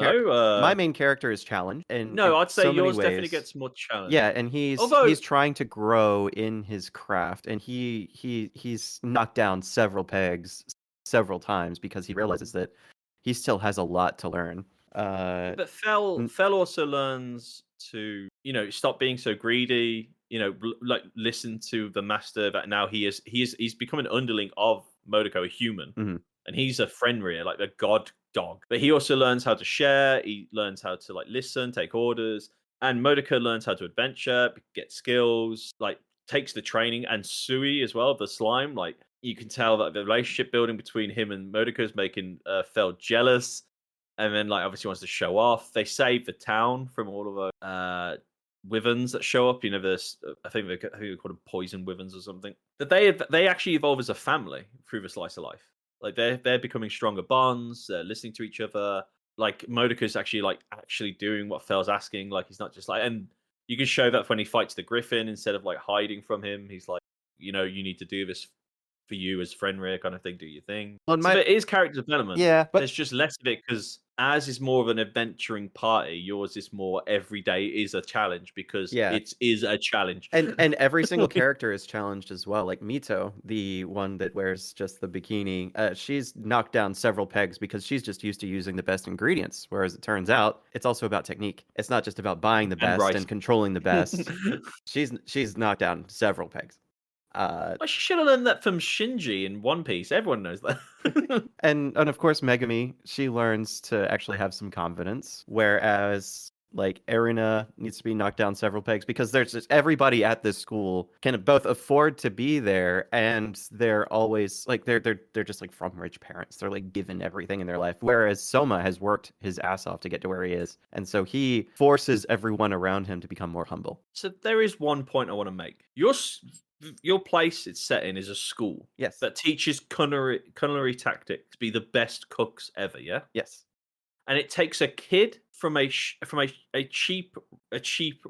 A: character is challenged in
B: no, I'd say
A: so many
B: yours definitely
A: ways.
B: gets more challenged.
A: Yeah, and
B: Although,
A: he's trying to grow in his craft, and he's knocked down several pegs several times because he realizes that he still has a lot to learn.
B: but Fel also learns to, stop being so greedy. Like listen to the master. That now he's become an underling of Modoko, a human,
A: Mhm.
B: and he's a Fenrir, like a god dog. But he also learns how to share. He learns how to like listen, take orders, and Modoko learns how to adventure, get skills, like takes the training, and Sui as well, the slime. Like you can tell that the relationship building between him and Modoko is making Fel jealous. And then, like, obviously wants to show off. They save the town from all of the wyverns that show up. This, I think they call them poison wyverns or something. That they actually evolve as a family through the slice of life. Like they're becoming stronger bonds. They're listening to each other. Like Modoka's actually doing what Fel's asking. Like he's not just like, and you can show that when he fights the Griffin instead of like hiding from him. He's like, you need to do this for you as Fenrir kind of thing. Do your thing.
A: Well,
B: So there is character development.
A: Yeah, but
B: There's just less of it because as is more of an adventuring party, yours is more every day is a challenge because it is a challenge.
A: And every single character is challenged as well. Like Mito, the one that wears just the bikini, she's knocked down several pegs because she's just used to using the best ingredients. Whereas it turns out it's also about technique. It's not just about buying the best and controlling the best. She's knocked down several pegs.
B: Well, she should have learned that from Shinji in One Piece. Everyone knows that.
A: and of course, Megami, she learns to actually have some confidence, whereas like Erina needs to be knocked down several pegs because there's just everybody at this school can both afford to be there, and they're always like they're just like from rich parents. They're like given everything in their life, whereas Soma has worked his ass off to get to where he is, and so he forces everyone around him to become more humble.
B: So there is one point I want to make. Your place it's set in is a school.
A: Yes.
B: That teaches culinary tactics to be the best cooks ever. Yeah.
A: Yes.
B: And it takes a kid from a cheap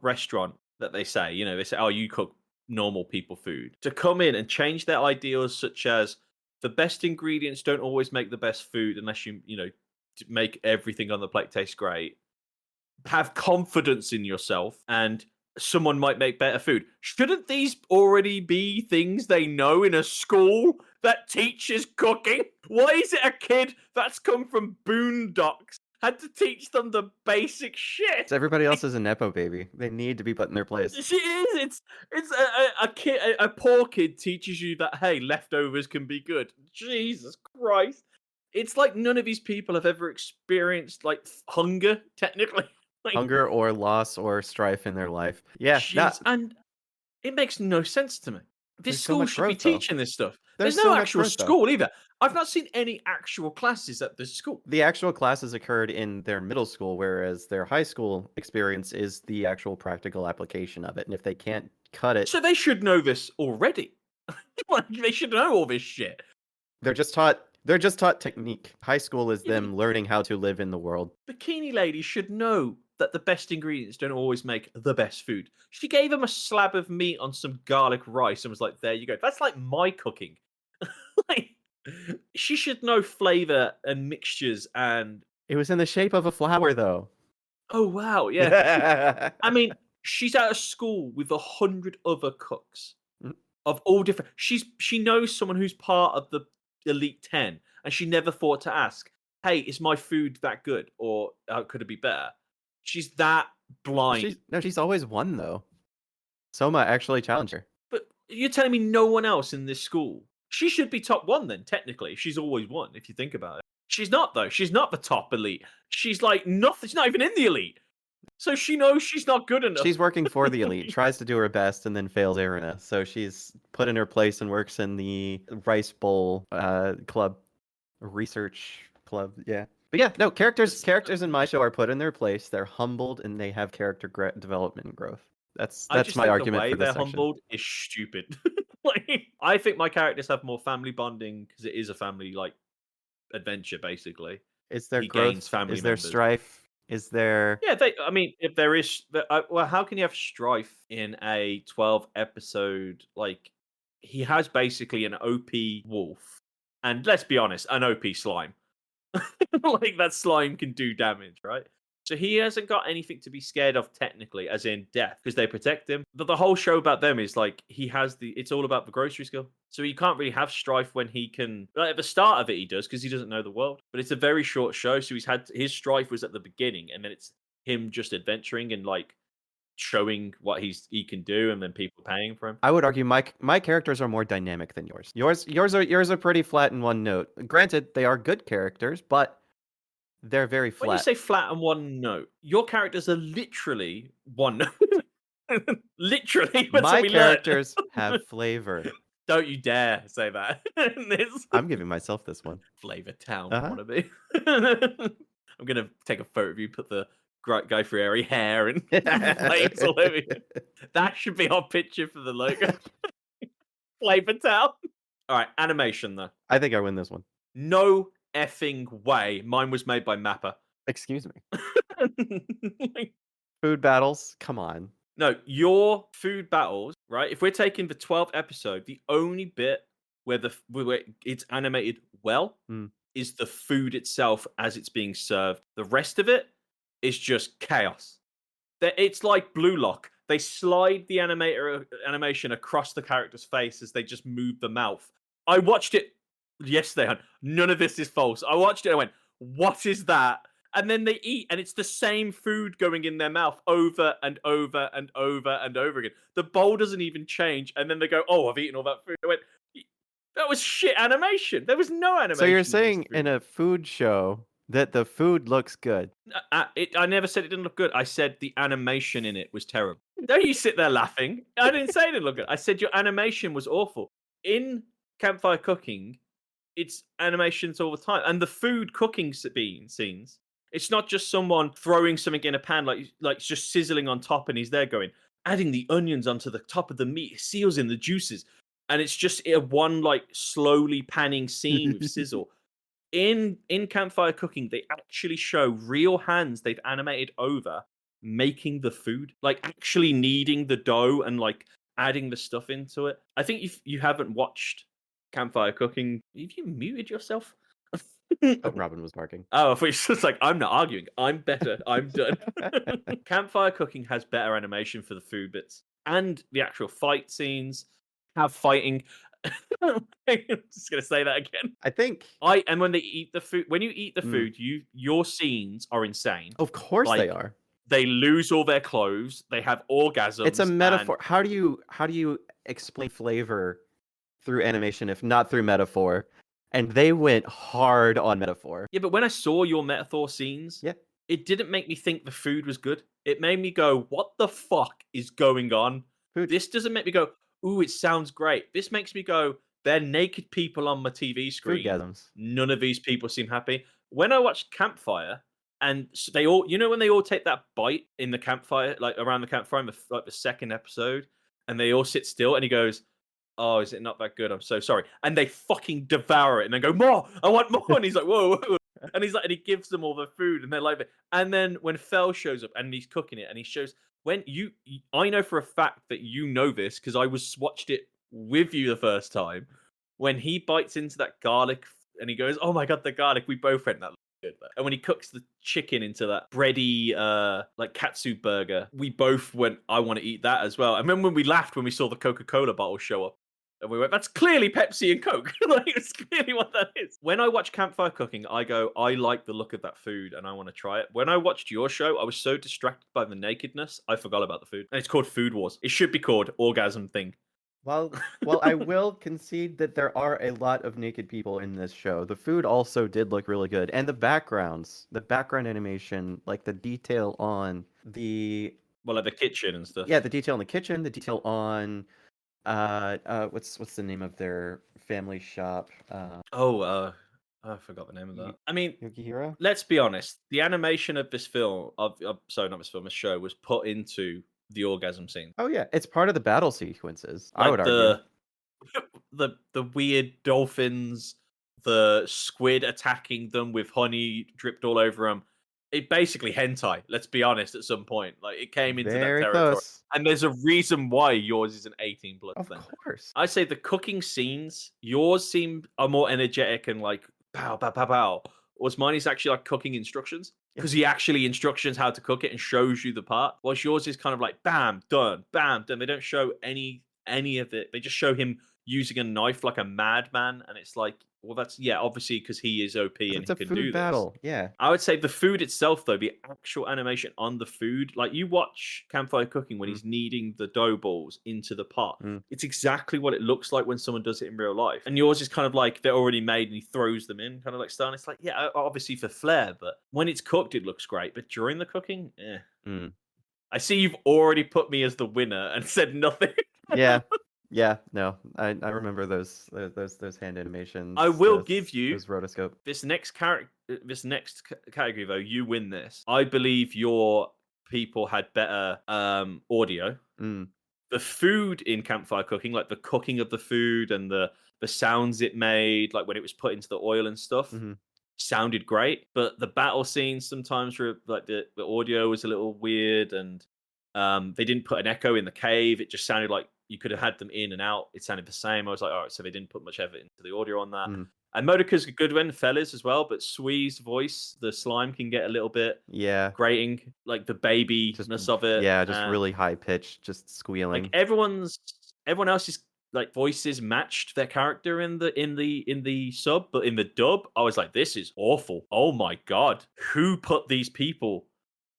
B: restaurant that they say, they say, oh, you cook normal people food, to come in and change their ideals, such as the best ingredients don't always make the best food unless you make everything on the plate taste great. Have confidence in yourself, and someone might make better food. Shouldn't these already be things they know in a school that teaches cooking? Why is it a kid that's come from boondocks had to teach them the basic shit?
A: Everybody else is a nepo baby. They need to be put in their place.
B: She is. It's a kid. A poor kid teaches you that hey, leftovers can be good. Jesus Christ! It's like none of these people have ever experienced like hunger. Technically.
A: Hunger or loss or strife in their life. Yeah.
B: And it makes no sense to me. This school should be teaching this stuff. There's
A: so
B: no
A: much
B: actual
A: growth,
B: school either. I've not seen any actual classes at this school.
A: The actual classes occurred in their middle school, whereas their high school experience is the actual practical application of it. And if they can't cut it...
B: So they should know this already. They should know all this shit.
A: They're just taught technique. High school is them learning how to live in the world.
B: Bikini Lady should know that the best ingredients don't always make the best food. She gave him a slab of meat on some garlic rice and was like, there you go. That's like my cooking. She should know flavor and mixtures, and
A: it was in the shape of a flower though.
B: Oh wow, yeah. I mean, she's at a school with 100 other cooks of all different. She knows someone who's part of the elite 10, and she never thought to ask, hey, is my food that good, or could it be better? She's that blind.
A: She's always won, though. Soma actually challenged her.
B: But you're telling me no one else in this school? She should be top one then, technically. She's always won, if you think about it. She's not, though. She's not the top elite. She's like nothing. She's not even in the elite. So she knows she's not good enough.
A: She's working for the elite, tries to do her best, and then fails Erina. So she's put in her place and works in the Rice Bowl club, research club. Yeah. But yeah, no, characters in my show are put in their place. They're humbled and they have character development and growth. That's my argument for this
B: they're
A: section.
B: Humbled is stupid. I think my characters have more family bonding because it is a family adventure basically.
A: Is there growth? Is there strife? Is there?
B: Yeah, I mean, if there is, well, how can you have strife in a 12 episode? Like, he has basically an OP wolf, and let's be honest, an OP slime. Like that slime can do damage, right? So he hasn't got anything to be scared of technically, as in death, because they protect him. But the whole show about them is like it's all about the grocery skill. So he can't really have strife when he can. Like at the start of it, he does because he doesn't know the world. But it's a very short show, so his strife was at the beginning, and then it's him just adventuring and like showing what he can do, and then people paying for him.
A: I would argue my characters are more dynamic than yours. Yours are pretty flat in one note. Granted, they are good characters, but they're very flat.
B: When you say flat and one note, your characters are literally one note. Literally, that's
A: my
B: what we learned.
A: characters have flavor.
B: Don't you dare say that.
A: I'm giving myself this one.
B: Flavor Town
A: Uh-huh.
B: wannabe. I'm gonna take a photo of you, put the Guy Fieri hair and flames all over you. That should be our picture for the logo. Flavor Town. All right, animation though.
A: I think I win this one.
B: No effing way. Mine was made by Mappa.
A: Excuse me. Food battles. Come on.
B: No, your food battles, right? If we're taking the 12th episode, the only bit where where it's animated well is the food itself as it's being served. The rest of it is just chaos. It's like Blue Lock. They slide the animation across the character's face as they just move the mouth. I watched it yesterday. None of this is false. I watched it and I went, what is that? And then they eat, and it's the same food going in their mouth over and over and over and over again. The bowl doesn't even change, and then they go, "Oh, I've eaten all that food." I went, "That was shit animation. There was no animation."
A: So you're saying in a food show that the food looks good?
B: I never said it didn't look good. I said the animation in it was terrible. Don't you sit there laughing? I didn't say it didn't look good. I said your animation was awful. In Campfire Cooking, it's animations all the time, and the food cooking scenes. It's not just someone throwing something in a pan, like just sizzling on top, and he's there going, adding the onions onto the top of the meat, seals in the juices, and it's just a one like slowly panning scene with sizzle. In Campfire Cooking, they actually show real hands they've animated over making the food, like actually kneading the dough and like adding the stuff into it. I think if you haven't watched Campfire Cooking, have you muted yourself?
A: Oh, Robin was barking.
B: Oh, I thought it was like, I'm not arguing. I'm better. I'm done. Campfire Cooking has better animation for the food bits and the actual fight scenes. Have fighting. I'm just gonna say that again.
A: I think.
B: And when they eat the food, when you eat the food, your scenes are insane.
A: Of course they are.
B: They lose all their clothes. They have orgasms.
A: It's a metaphor. How do you explain flavor through animation if not through metaphor? And they went hard on metaphor.
B: Yeah, but when I saw your metaphor scenes, it didn't make me think the food was good. It made me go, what the fuck is going on?
A: Food.
B: This doesn't make me go, ooh, it sounds great. This makes me go, they're naked people on my TV screen.
A: Foodgasms.
B: None of these people seem happy. When I watched Campfire, and they all, when they all take that bite in the campfire, like around the campfire, in the second episode, and they all sit still, and he goes, oh, is it not that good? I'm so sorry. And they fucking devour it and then go, more, I want more. And he's like, whoa, whoa. And he's like, and he gives them all the food and they like it. And then when Fel shows up and he's cooking it and he shows, I know for a fact that you know this because I watched it with you the first time. When he bites into that garlic and he goes, oh my God, the garlic, we both went, that looks good. And when he cooks the chicken into that bready, like katsu burger, we both went, I want to eat that as well. And then when we laughed when we saw the Coca-Cola bottle show up, and we went, that's clearly Pepsi and Coke. Like, it's clearly what that is. When I watch Campfire Cooking, I go, I like the look of that food and I want to try it. When I watched your show, I was so distracted by the nakedness, I forgot about the food. And it's called Food Wars. It should be called Orgasm Thing.
A: Well, I will concede that there are a lot of naked people in this show. The food also did look really good. And the background animation, like the detail on the...
B: Well, like the kitchen and stuff.
A: Yeah, the detail in the kitchen, the detail on... what's the name of their family shop?
B: I forgot the name of that. I mean,
A: Yukihiro?
B: Let's be honest. The animation of this film, this show, was put into the orgasm scene.
A: Oh yeah, it's part of the battle sequences. Like I would argue
B: the weird dolphins, the squid attacking them with honey dripped all over them. it basically hentai. Let's be honest. At some point, like it came into
A: Very
B: that territory,
A: close.
B: and there's a reason why yours is an 18 plus
A: Of
B: thing.
A: course.
B: I say the cooking scenes, yours are more energetic and like pow pow pow pow. Whereas mine is actually like cooking instructions because he actually instructions how to cook it and shows you the part. Whilst yours is kind of like bam done, bam done. They don't show any of it. They just show him using a knife like a madman, and it's like, well, that's obviously because he is OP and
A: It's
B: he
A: a
B: can
A: food
B: do
A: battle.
B: this.
A: Yeah.
B: I would say the food itself, though, the actual animation on the food, like you watch Campfire Cooking when he's kneading the dough balls into the pot. It's exactly what it looks like when someone does it in real life. And yours is kind of like they're already made and he throws them in, kind of like style. It's like, yeah, obviously for flair, but when it's cooked, it looks great. But during the cooking, I see you've already put me as the winner and said nothing.
A: Yeah. Yeah, no, I remember those hand animations.
B: I will give you
A: those rotoscope.
B: this next category though. You win this. I believe your people had better audio. The food in Campfire Cooking, like the cooking of the food and the sounds it made, like when it was put into the oil and stuff, sounded great. But the battle scenes sometimes were like the audio was a little weird, and they didn't put an echo in the cave. It just sounded like you could have had them in and out. It sounded the same. I was like, all right, so they didn't put much effort into the audio on that. And Modika's a good one, fellas, as well. But Sui's voice, the slime can get a little bit grating, like the babiness of it.
A: Yeah, just really high pitched, just squealing.
B: Like everyone else's like voices matched their character in the sub, but in the dub, I was like, this is awful. Oh my god, who put these people?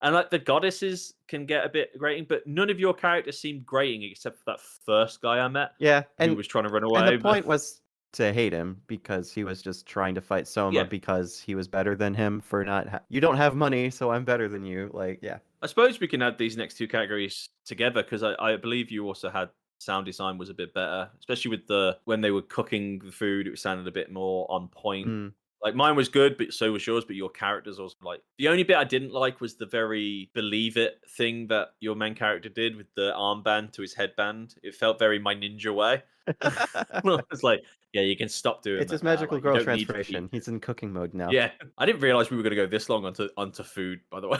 B: And like the goddesses can get a bit grating, but none of your characters seemed grating except for that first guy I met.
A: Yeah,
B: who was trying to run away.
A: And the point was to hate him because he was just trying to fight Soma because he was better than him for not. You don't have money, so I'm better than you. Like, yeah.
B: I suppose we can add these next two categories together because I believe you also had sound design was a bit better, especially with when they were cooking the food. It sounded a bit more on point. Like mine was good, but so was yours. But your characters also like the only bit I didn't like was the very believe it thing that your main character did with the armband to his headband. It felt very my ninja way. It's like, yeah, you can stop doing.
A: It's his magical girl transformation. He's in cooking mode now.
B: Yeah, I didn't realize we were going to go this long onto food. By the way,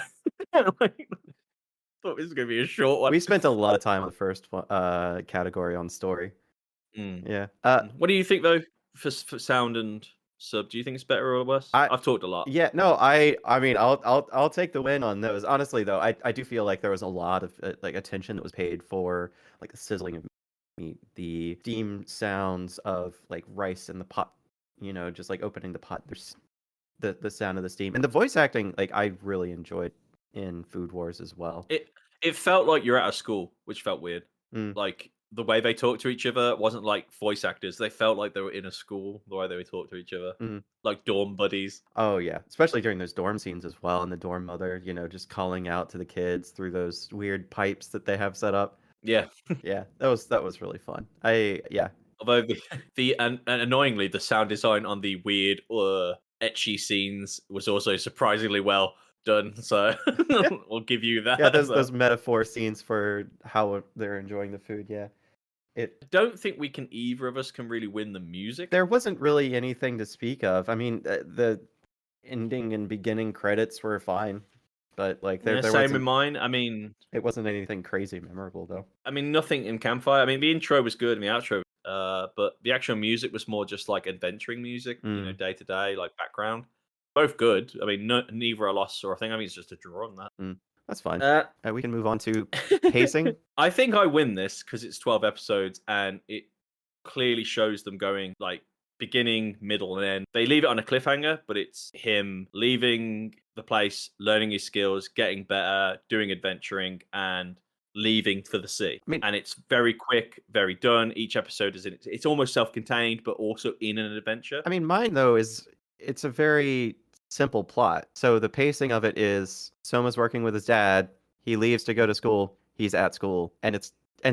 B: thought this was going to be a short one.
A: We spent a lot of time on the first category on story. Yeah.
B: What do you think though for sound and sub? Do you think it's better or worse? I've talked a lot.
A: Yeah, no, I mean, I'll take the win on those. Honestly, though, I do feel like there was a lot of like attention that was paid for like the sizzling of meat, the steam sounds of like rice in the pot, just like opening the pot. There's the sound of the steam and the voice acting. Like I really enjoyed in Food Wars as well.
B: It felt like you're at a school, which felt weird. Like the way they talked to each other wasn't like voice actors. They felt like they were in a school, the way they would talk to each other. Like dorm buddies.
A: Oh, yeah. Especially during those dorm scenes as well. And the dorm mother, just calling out to the kids through those weird pipes that they have set up.
B: Yeah.
A: Yeah, that was really fun.
B: Although and annoyingly, the sound design on the weird etchy scenes was also surprisingly well done, so we'll give you that.
A: Yeah, those metaphor scenes for how they're enjoying the food. Yeah,
B: I don't think we can either of us can really win the music.
A: There wasn't really anything to speak of. I mean, the ending and beginning credits were fine, but like there
B: same with mine. I mean,
A: it wasn't anything crazy memorable though.
B: I mean, nothing in Campfire. I mean, the intro was good and the outro, but the actual music was more just like adventuring music, day to day, like background. Both good. I mean, neither a loss or a thing. I mean, it's just a draw on that.
A: That's fine. We can move on to pacing.
B: I think I win this because it's 12 episodes and it clearly shows them going like beginning, middle, and end. They leave it on a cliffhanger, but it's him leaving the place, learning his skills, getting better, doing adventuring, and leaving for the sea. I mean, and it's very quick, very done. Each episode it's almost self-contained, but also in an adventure.
A: I mean, mine though it's a very simple plot. So the pacing of it is Soma's working with his dad. He leaves to go to school. He's at school, and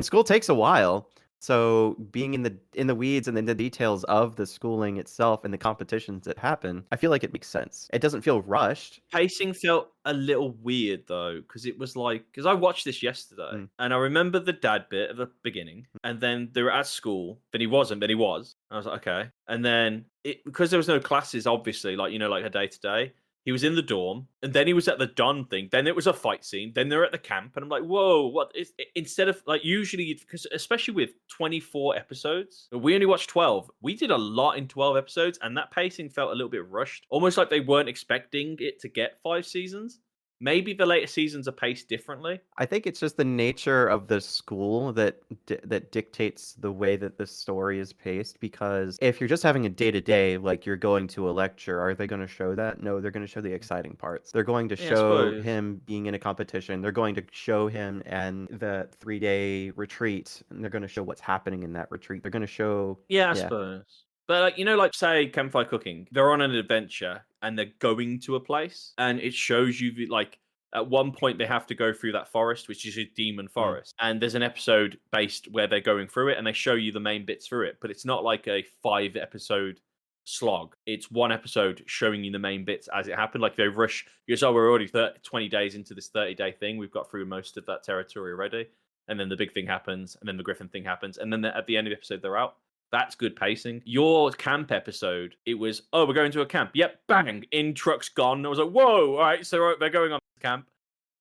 A: school takes a while. So being in the weeds and in the details of the schooling itself and the competitions that happen, I feel like it makes sense. It doesn't feel rushed.
B: Pacing felt a little weird though, because it was like I watched this yesterday and I remember the dad bit at the beginning, and then they were at school. Then he wasn't, but he was. I was like, okay. And then because there was no classes, obviously, like like a day to day. He was in the dorm, and then he was at the Don thing. Then it was a fight scene. Then they're at the camp, and I'm like, whoa, what is? Instead of like usually, because especially with 24 episodes, we only watched 12. We did a lot in 12 episodes, and that pacing felt a little bit rushed, almost like they weren't expecting it to get 5 seasons. Maybe the later seasons are paced differently.
A: I think it's just the nature of the school that that dictates the way that the story is paced. Because if you're just having a day-to-day, like you're going to a lecture, are they going to show that? No, they're going to show the exciting parts. They're going to
B: Yeah, I
A: show
B: suppose.
A: him being in a competition. They're going to show him and the 3-day retreat, and they're going to show what's happening in that retreat. They're going to show,
B: Yeah, I
A: yeah,
B: suppose. But like like say Campfire Cooking, they're on an adventure and they're going to a place, and it shows you like at one point they have to go through that forest, which is a demon forest, and there's an episode based where they're going through it, and they show you the main bits through it. But it's not like a 5-episode slog. It's one episode showing you the main bits as it happened. Like they rush. You go, oh, we're already 20 days into this 30-day thing. We've got through most of that territory already, and then the big thing happens, and then the Griffin thing happens, and then at the end of the episode they're out. That's good pacing. Your camp episode, it was, oh, we're going to a camp. Yep, bang, in truck's gone. I was like, whoa, all right, so they're going on this camp.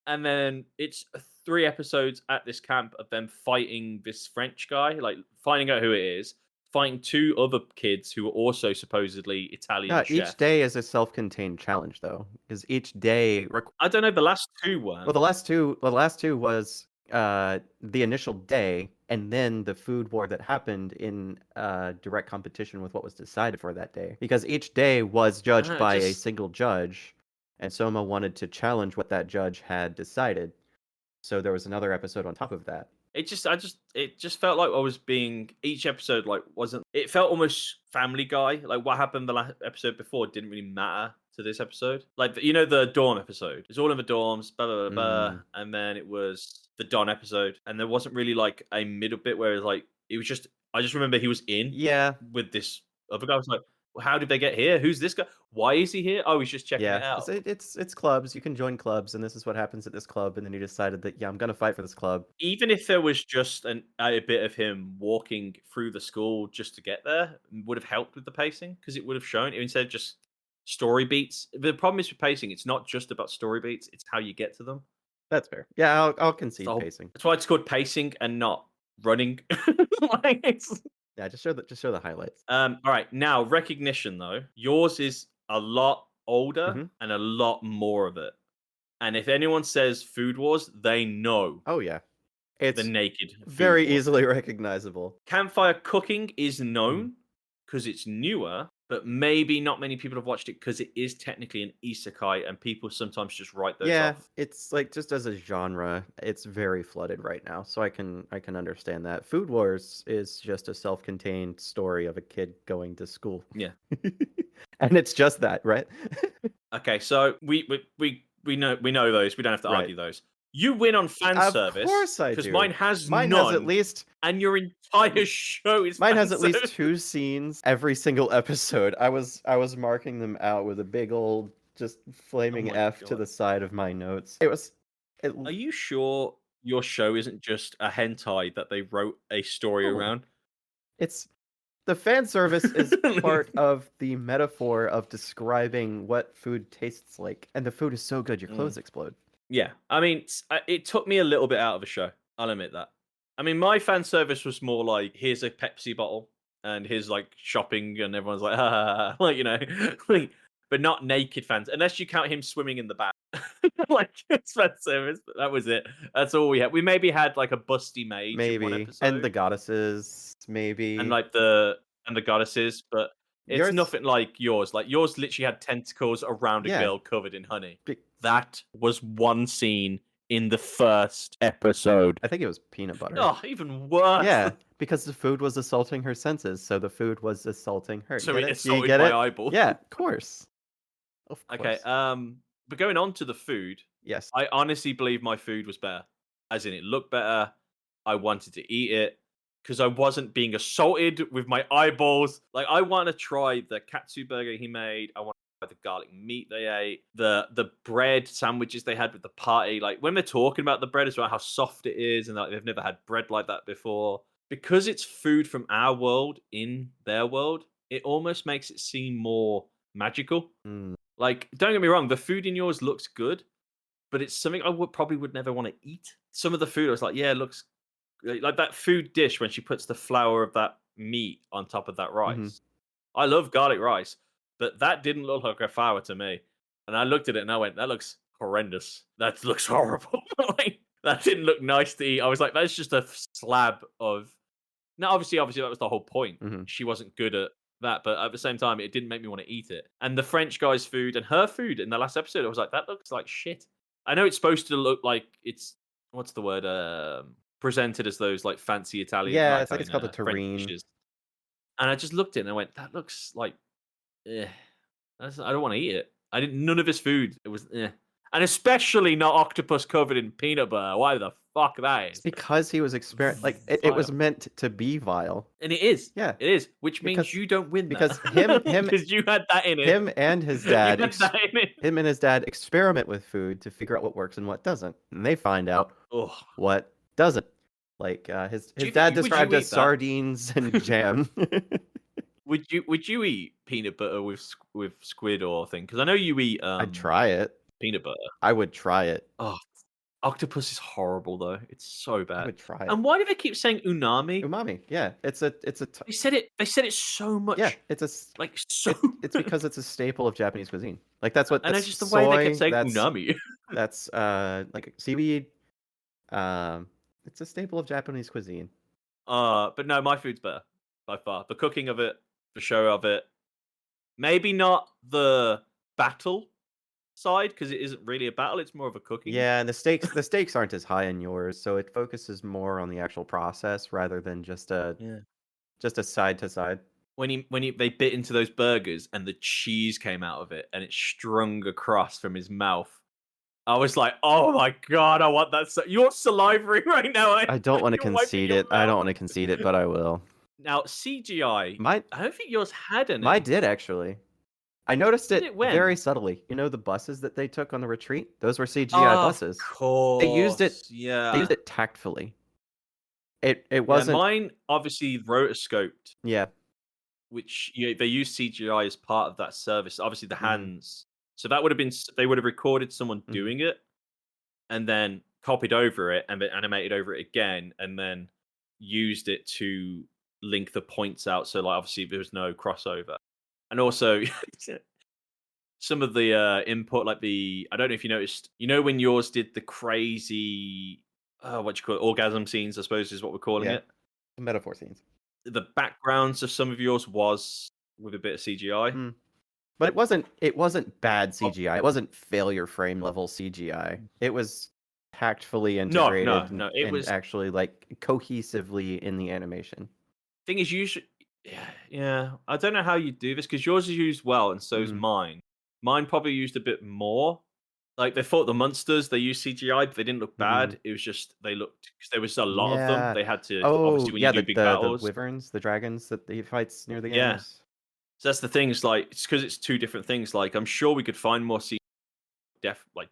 B: And then it's 3 episodes at this camp of them fighting this French guy, like finding out who it is, fighting 2 other kids who are also supposedly Italian
A: yeah.
B: chefs.
A: Each day is a self-contained challenge, though, because each day.
B: I don't know, the last 2 weren't.
A: Well, the last two was the initial day, and then the food war that happened in direct competition with what was decided for that day. Because each day was judged by a single judge, and Soma wanted to challenge what that judge had decided. So there was another episode on top of that.
B: It just felt like I was being, each episode like wasn't, it felt almost Family Guy. Like what happened the last episode before didn't really matter to this episode. Like the dorm episode. It's all in the dorms, blah blah blah, blah. And then it was the Don episode, and there wasn't really like a middle bit where it was like it was just. I just remember he was in with this other guy. I was like, well, how did they get here? Who's this guy? Why is he here? Oh, he's just checking it out.
A: It's clubs. You can join clubs, and this is what happens at this club. And then he decided that I'm gonna fight for this club.
B: Even if there was just a bit of him walking through the school just to get there, would have helped with the pacing, because it would have shown instead of just story beats. The problem is with pacing; it's not just about story beats; it's how you get to them.
A: That's fair. Yeah, I'll concede pacing.
B: That's why it's called pacing and not running.
A: Yeah, just show the highlights.
B: All right, now recognition though. Yours is a lot older and a lot more of it. And if anyone says Food Wars, they know.
A: Oh yeah, it's
B: the naked.
A: Very easily recognizable.
B: Campfire Cooking is known because it's newer, but maybe not many people have watched it because it is technically an isekai, and people sometimes just write those off.
A: It's like, just as a genre, it's very flooded right now, so I can understand that. Food Wars is just a self-contained story of a kid going to school.
B: Yeah.
A: And it's just that, right?
B: Okay, so we know those. We don't have to argue those. You win on fan service.
A: Of course I do.
B: Because mine has
A: none.
B: Has
A: at least,
B: and your entire show is.
A: Mine has at least 2 scenes every single episode. I was marking them out with a big old just flaming F to the side of my notes.
B: Are you sure your show isn't just a hentai that they wrote a story around?
A: It's the fan service is part of the metaphor of describing what food tastes like, and the food is so good your clothes explode.
B: Yeah, I mean, it took me a little bit out of the show. I'll admit that. I mean, my fan service was more like, here's a Pepsi bottle, and here's like shopping, and everyone's like, like, like, but not naked fans, unless you count him swimming in the bath. Like, it's fan service, but that was it. That's all we had. We maybe had like a busty mage,
A: maybe, and the goddesses, maybe,
B: and like the goddesses, but. It's nothing like yours. Like yours literally had tentacles around a girl covered in honey. That was one scene in the first episode.
A: I think it was peanut butter.
B: Oh, even worse.
A: Yeah, because the food was assaulting her senses, so the food was assaulting her.
B: So it assaulted my eyeball.
A: Yeah, of course.
B: Okay, but going on to the food.
A: Yes.
B: I honestly believe my food was better. As in, it looked better. I wanted to eat it. Because I wasn't being assaulted with my eyeballs. Like, I want to try the katsu burger he made. I want to try the garlic meat they ate. The bread sandwiches they had with the party. Like, when they're talking about the bread as well, how soft it is, and like, they've never had bread like that before. Because it's food from our world in their world, it almost makes it seem more magical. Like, don't get me wrong, the food in yours looks good, but it's something I probably would never want to eat. Some of the food I was like, yeah, it looks like that food dish when she puts the flour of that meat on top of that rice.
A: Mhm.
B: I love garlic rice, but that didn't look like a flour to me. And I looked at it and I went, that looks horrendous. That looks horrible. Like, that didn't look nice to eat. I was like, that's just a slab of. Now, obviously, that was the whole point.
A: Mhm.
B: She wasn't good at that, but at the same time, it didn't make me want to eat it. And the French guy's food and her food in the last episode, I was like, that looks like shit. I know it's supposed to look like it's what's the word? Presented as those like fancy Italian.
A: Yeah,
B: like,
A: I think it's called a
B: French
A: terrine.
B: dishes. And I just looked at it and I went, that looks like, eh. I don't want to eat it. I didn't. None of his food. It was, eh. And especially not octopus covered in peanut butter. Why the fuck that
A: It's
B: is?
A: because he was like it was
B: Vile.
A: meant to be vile.
B: And it is.
A: Yeah.
B: It is. Which means
A: Because-
B: you don't win
A: because
B: that.
A: him-
B: because you had that in it.
A: Him and his
B: You
A: dad
B: had that in it.
A: him and his dad experiment with food to figure out what works and what doesn't, and they find out
B: Ugh.
A: what doesn't. Like his
B: Do you
A: dad
B: think- would you
A: described
B: eat
A: as
B: that?
A: sardines and jam.
B: Would you eat peanut butter with squid or thing? Because I know you eat
A: I'd try it.
B: peanut butter.
A: I would try it.
B: Oh, octopus is horrible though. It's so
A: I
B: bad.
A: would try it.
B: And why do they keep saying unami?
A: Umami. Yeah, it's a
B: They said it so much.
A: yeah, it's a
B: Like so.
A: it's because it's a staple of Japanese cuisine. Like that's what.
B: and
A: That's
B: it's just the way they kept
A: soy,
B: saying
A: that's,
B: unami.
A: That's like seaweed. It's a staple of Japanese cuisine.
B: But no, my food's better by far. The cooking of it, the show of it. Maybe not the battle side because it isn't really a battle. It's more of a cooking.
A: Yeah, and the stakes aren't as high in yours, so it focuses more on the actual process rather than just a side to side.
B: When they bit into those burgers and the cheese came out of it and it strung across from his mouth, I was like, "Oh my god, I want that!" You're salivating right now.
A: I don't want to
B: You're wiping
A: concede
B: your
A: it. I don't
B: mouth.
A: want to concede it, but I will.
B: Now CGI.
A: My
B: I don't think yours had any.
A: Mine did actually. I noticed
B: Did
A: it
B: it when?
A: very subtly. You know the buses that they took on the retreat? Those were CGI buses.
B: Of course.
A: They used it-
B: Yeah.
A: They used it tactfully. It
B: Yeah,
A: wasn't.
B: mine obviously rotoscoped,
A: Yeah.
B: which they use CGI as part of that service. Obviously, the
A: Mhm.
B: hands. So that would have been they would have recorded someone
A: Mhm.
B: doing it, and then copied over it and then animated over it again, and then used it to link the points out. So like obviously there was no crossover, and also some of the input, like I don't know if you noticed. You know when yours did the crazy, what you call it, orgasm scenes, I suppose is what we're calling
A: Yeah.
B: it.
A: Metaphor scenes.
B: The backgrounds of some of yours was with a bit of CGI.
A: Mm. But it wasn't bad CGI. It wasn't failure frame level CGI. It was tactfully
B: No,
A: integrated
B: no,
A: and,
B: it
A: and
B: was-
A: actually like cohesively in the animation.
B: Thing is, usually, yeah, I don't know how you do this because yours is used well and so's
A: Mhm.
B: mine. Mine probably used a bit more. Like they fought the monsters, they used CGI, but they didn't look bad. It was just they looked because there was a lot of
A: Yeah.
B: them. They had to
A: Oh,
B: obviously when
A: yeah,
B: you do
A: the,
B: big
A: the
B: battles.
A: wyverns, the dragons that he fights near the
B: Yeah.
A: games.
B: So that's the thing. It's like it's because it's two different things. Like I'm sure we could find more CGI,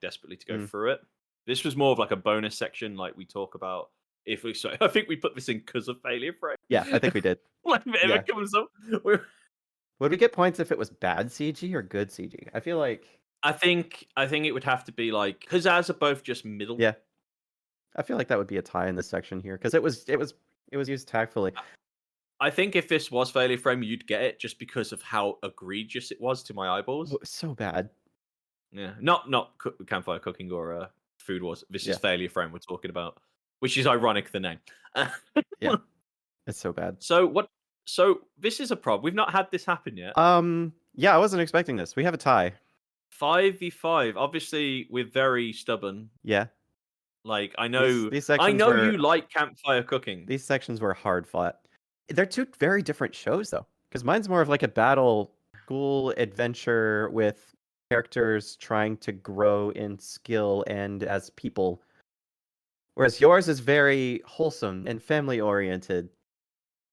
B: desperately to go
A: Mm.
B: through it. This was more of like a bonus section, like we talk about. If we, so I think we put this in because of failure frame.
A: Yeah, I think we did.
B: Like if it
A: Yeah.
B: ever comes up, we're-
A: Would we get points if it was bad CG or good CG? I feel like
B: I think it would have to be like because ours are both just middle.
A: yeah. I feel like that would be a tie in this section here because it was used tactfully.
B: I think if this was failure frame, you'd get it just because of how egregious it was to my eyeballs.
A: So bad.
B: Yeah, not Campfire Cooking or Food Wars. This
A: Yeah.
B: is failure frame we're talking about, which is ironic. The name.
A: Yeah. It's so bad.
B: So what? So this is a problem. We've not had this happen yet.
A: Yeah, I wasn't expecting this. We have a tie.
B: 5v5. Obviously, we're very stubborn.
A: Yeah.
B: Like I know,
A: These
B: I
A: sections
B: know
A: were-
B: you like Campfire Cooking.
A: These sections were hard fought. They're two very different shows though, because mine's more of like a battle school adventure with characters trying to grow in skill and as people, whereas yours is very wholesome and family oriented.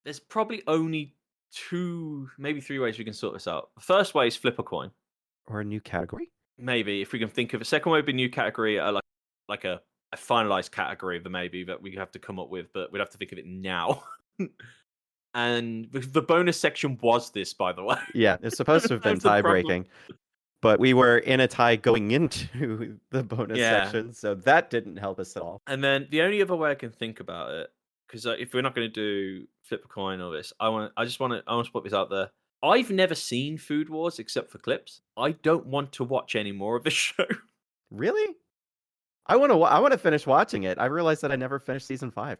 B: There's probably only 2, maybe 3 ways we can sort this out. The first way is flip a coin.
A: Or a new category.
B: Maybe if we can think of a second way would be new category, like a finalized category of the maybe that we have to come up with, but we'd have to think of it now. And the bonus section was this, by the way.
A: Yeah, it's supposed to have been
B: That's the
A: tie
B: problem.
A: breaking. but we were in a tie going into the bonus
B: Yeah.
A: section, so that didn't help us at all.
B: And then the only other way I can think about it, because if we're not going to do flip a coin or this, I want to put this out there. I've never seen Food Wars except for clips. I don't want to watch any more of this show.
A: Really? I want to finish watching it. I realized that I never finished season 5.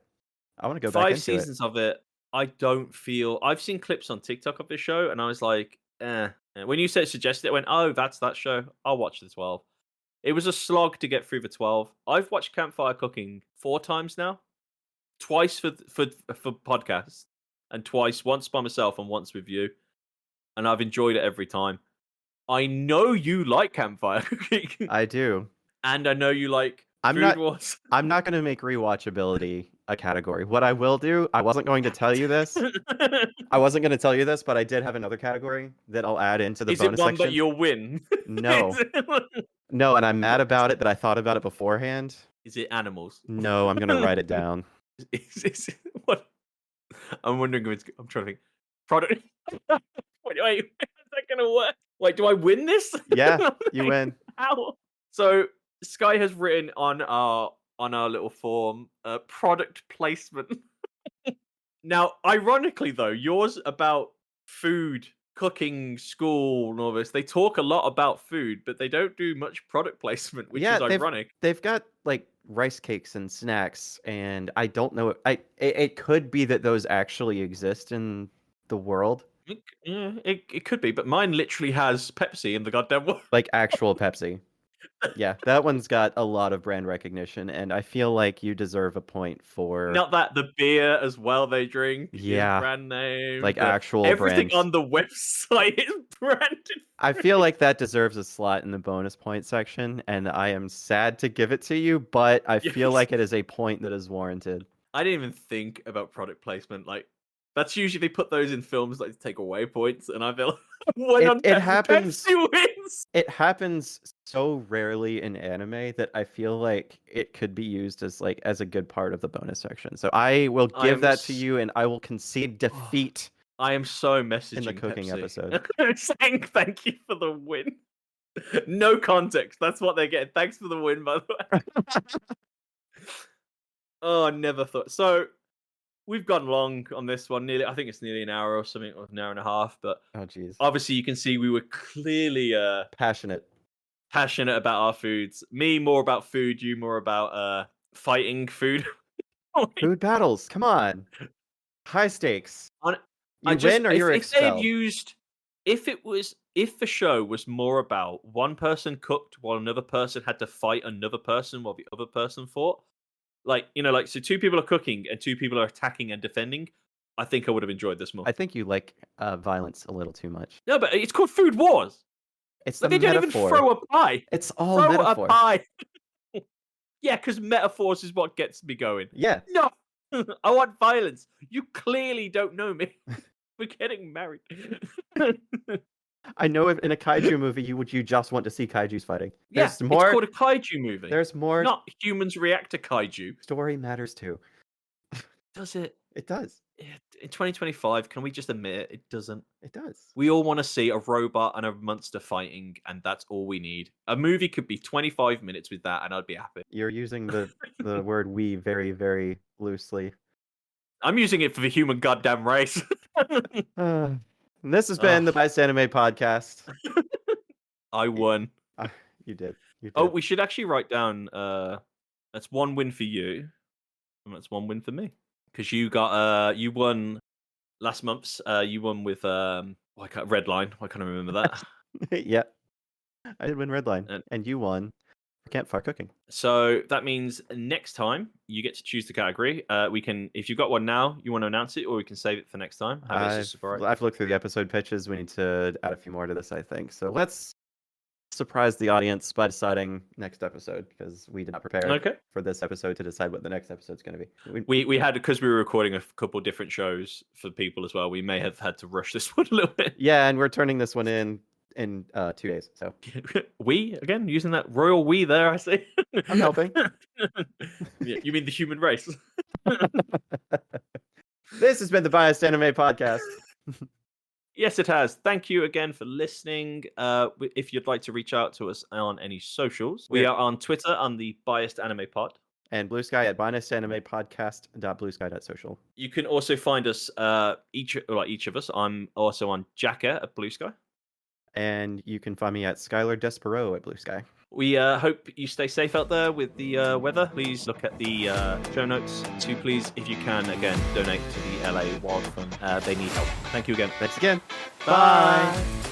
A: I want to go back
B: 5
A: into
B: seasons of it. I don't feel. I've seen clips on TikTok of this show, and I was like, eh. And when you suggested it, I went, oh, that's that show. I'll watch the 12. It was a slog to get through the 12. I've watched Campfire Cooking 4 times now, twice for podcasts, and once by myself and once with you, and I've enjoyed it every time. I know you like Campfire Cooking.
A: I do.
B: And I know you like Food Wars.
A: I'm not going to make rewatchability a category. What I will do, I wasn't going to tell you this. But I did have another category that I'll add into the bonus section.
B: Is it one that you'll win?
A: No. No, and I'm mad about it that I thought about it beforehand.
B: Is it animals?
A: No, I'm going to write it down.
B: What? I'm wondering if I'm trying to think. Product. Wait, how's that going to work? Wait, do I win this?
A: Yeah, you win.
B: How? So Sky has written on our little form product placement. Now, ironically though, yours about food, cooking, school, and all this, they talk a lot about food, but they don't do much product placement, which is ironic.
A: They've got like rice cakes and snacks, and I don't know. It could be that those actually exist in the world.
B: Yeah, it could be, but mine literally has Pepsi in the goddamn world.
A: Like actual Pepsi. Yeah, that one's got a lot of brand recognition, and I feel like you deserve a point for...
B: Not that, the beer as well they drink is
A: Yeah.
B: brand name.
A: Like actual
B: everything
A: brands.
B: on the website is branded.
A: I feel like that deserves a slot in the bonus point section, and I am sad to give it to you, but I feel
B: Yes.
A: like it is a point that is warranted.
B: I didn't even think about product placement. Like, that's usually they put those in films like to take away points, and I feel
A: It happens.
B: Pepsi wins.
A: It happens so rarely in anime that I feel like it could be used as a good part of the bonus section. So I will give that to you, and I will concede defeat.
B: I am so messaging
A: in the cooking
B: Pepsi.
A: episode.
B: Saying thank you for the win. No context. That's what they get. Thanks for the win, by the way. Oh, I never thought. So we've gone long on this one. I think it's nearly an hour or something, or an hour and a half. But
A: Oh, jeez.
B: obviously, you can see we were clearly
A: Passionate.
B: passionate about our foods. Me more about food. You more about fighting food.
A: Food battles. Come on. High stakes. You
B: I
A: win or you're
B: if they had
A: expelled.
B: used, if the show was more about one person cooked while another person had to fight another person while the other person fought, so 2 people are cooking and 2 people are attacking and defending, I think I would have enjoyed this more.
A: I think you like violence a little too much.
B: No, but it's called Food Wars.
A: It's
B: Like,
A: the
B: they don't
A: metaphor.
B: even throw a pie.
A: It's all
B: Throw
A: metaphor.
B: a pie. Yeah, because metaphors is what gets me going.
A: Yeah.
B: No, I want violence. You clearly don't know me. We're getting married.
A: I know if in a kaiju movie you just want to see kaijus fighting.
B: Yeah,
A: There's more.
B: it's called a kaiju movie.
A: There's more.
B: Not humans react to kaiju.
A: Story matters too.
B: Does it?
A: It does.
B: In 2025, can we just admit it? It doesn't.
A: It does.
B: We all want to see a robot and a monster fighting, and that's all we need. A movie could be 25 minutes with that, and I'd be happy.
A: You're using the word "we" very, very loosely.
B: I'm using it for the human goddamn race.
A: This has been the Biased Anime Podcast.
B: I won.
A: You did.
B: Oh, we should actually write down. That's 1 win for you, and that's 1 win for me. Because you you won last month's. You won with Redline. I can't remember that.
A: Yeah, I did win Redline, and you won for Campfire Cooking.
B: So that means next time you get to choose the category. We can, if you've got one now, you want to announce it, or we can save it for next time.
A: I've looked through the episode pitches. We need to add a few more to this, I think. So let's surprise the audience by deciding next episode, because we did not prepare for this episode to decide what the next episode's going to be.
B: We had, because we were recording a couple different shows for people as well. We may have had to rush this one a little bit.
A: Yeah, and we're turning this one in 2 days. So
B: we again using that royal we there. I see.
A: I'm helping.
B: Yeah, you mean the human race?
A: This has been the Biased Anime Podcast.
B: Yes, it has. Thank you again for listening. If you'd like to reach out to us on any socials, we are on Twitter on the Biased Anime Pod.
A: And Blusky at biasedanimepodcast.bluesky.social.
B: You can also find us, each of us. I'm also on Jaka at Blusky.
A: And you can find me at Skylar Despero at Blusky.
B: We hope you stay safe out there with the weather. Please look at the show notes to please, if you can, again, donate to the LA Wild Fund. They need help. Thank you again.
A: Thanks again.
B: Bye.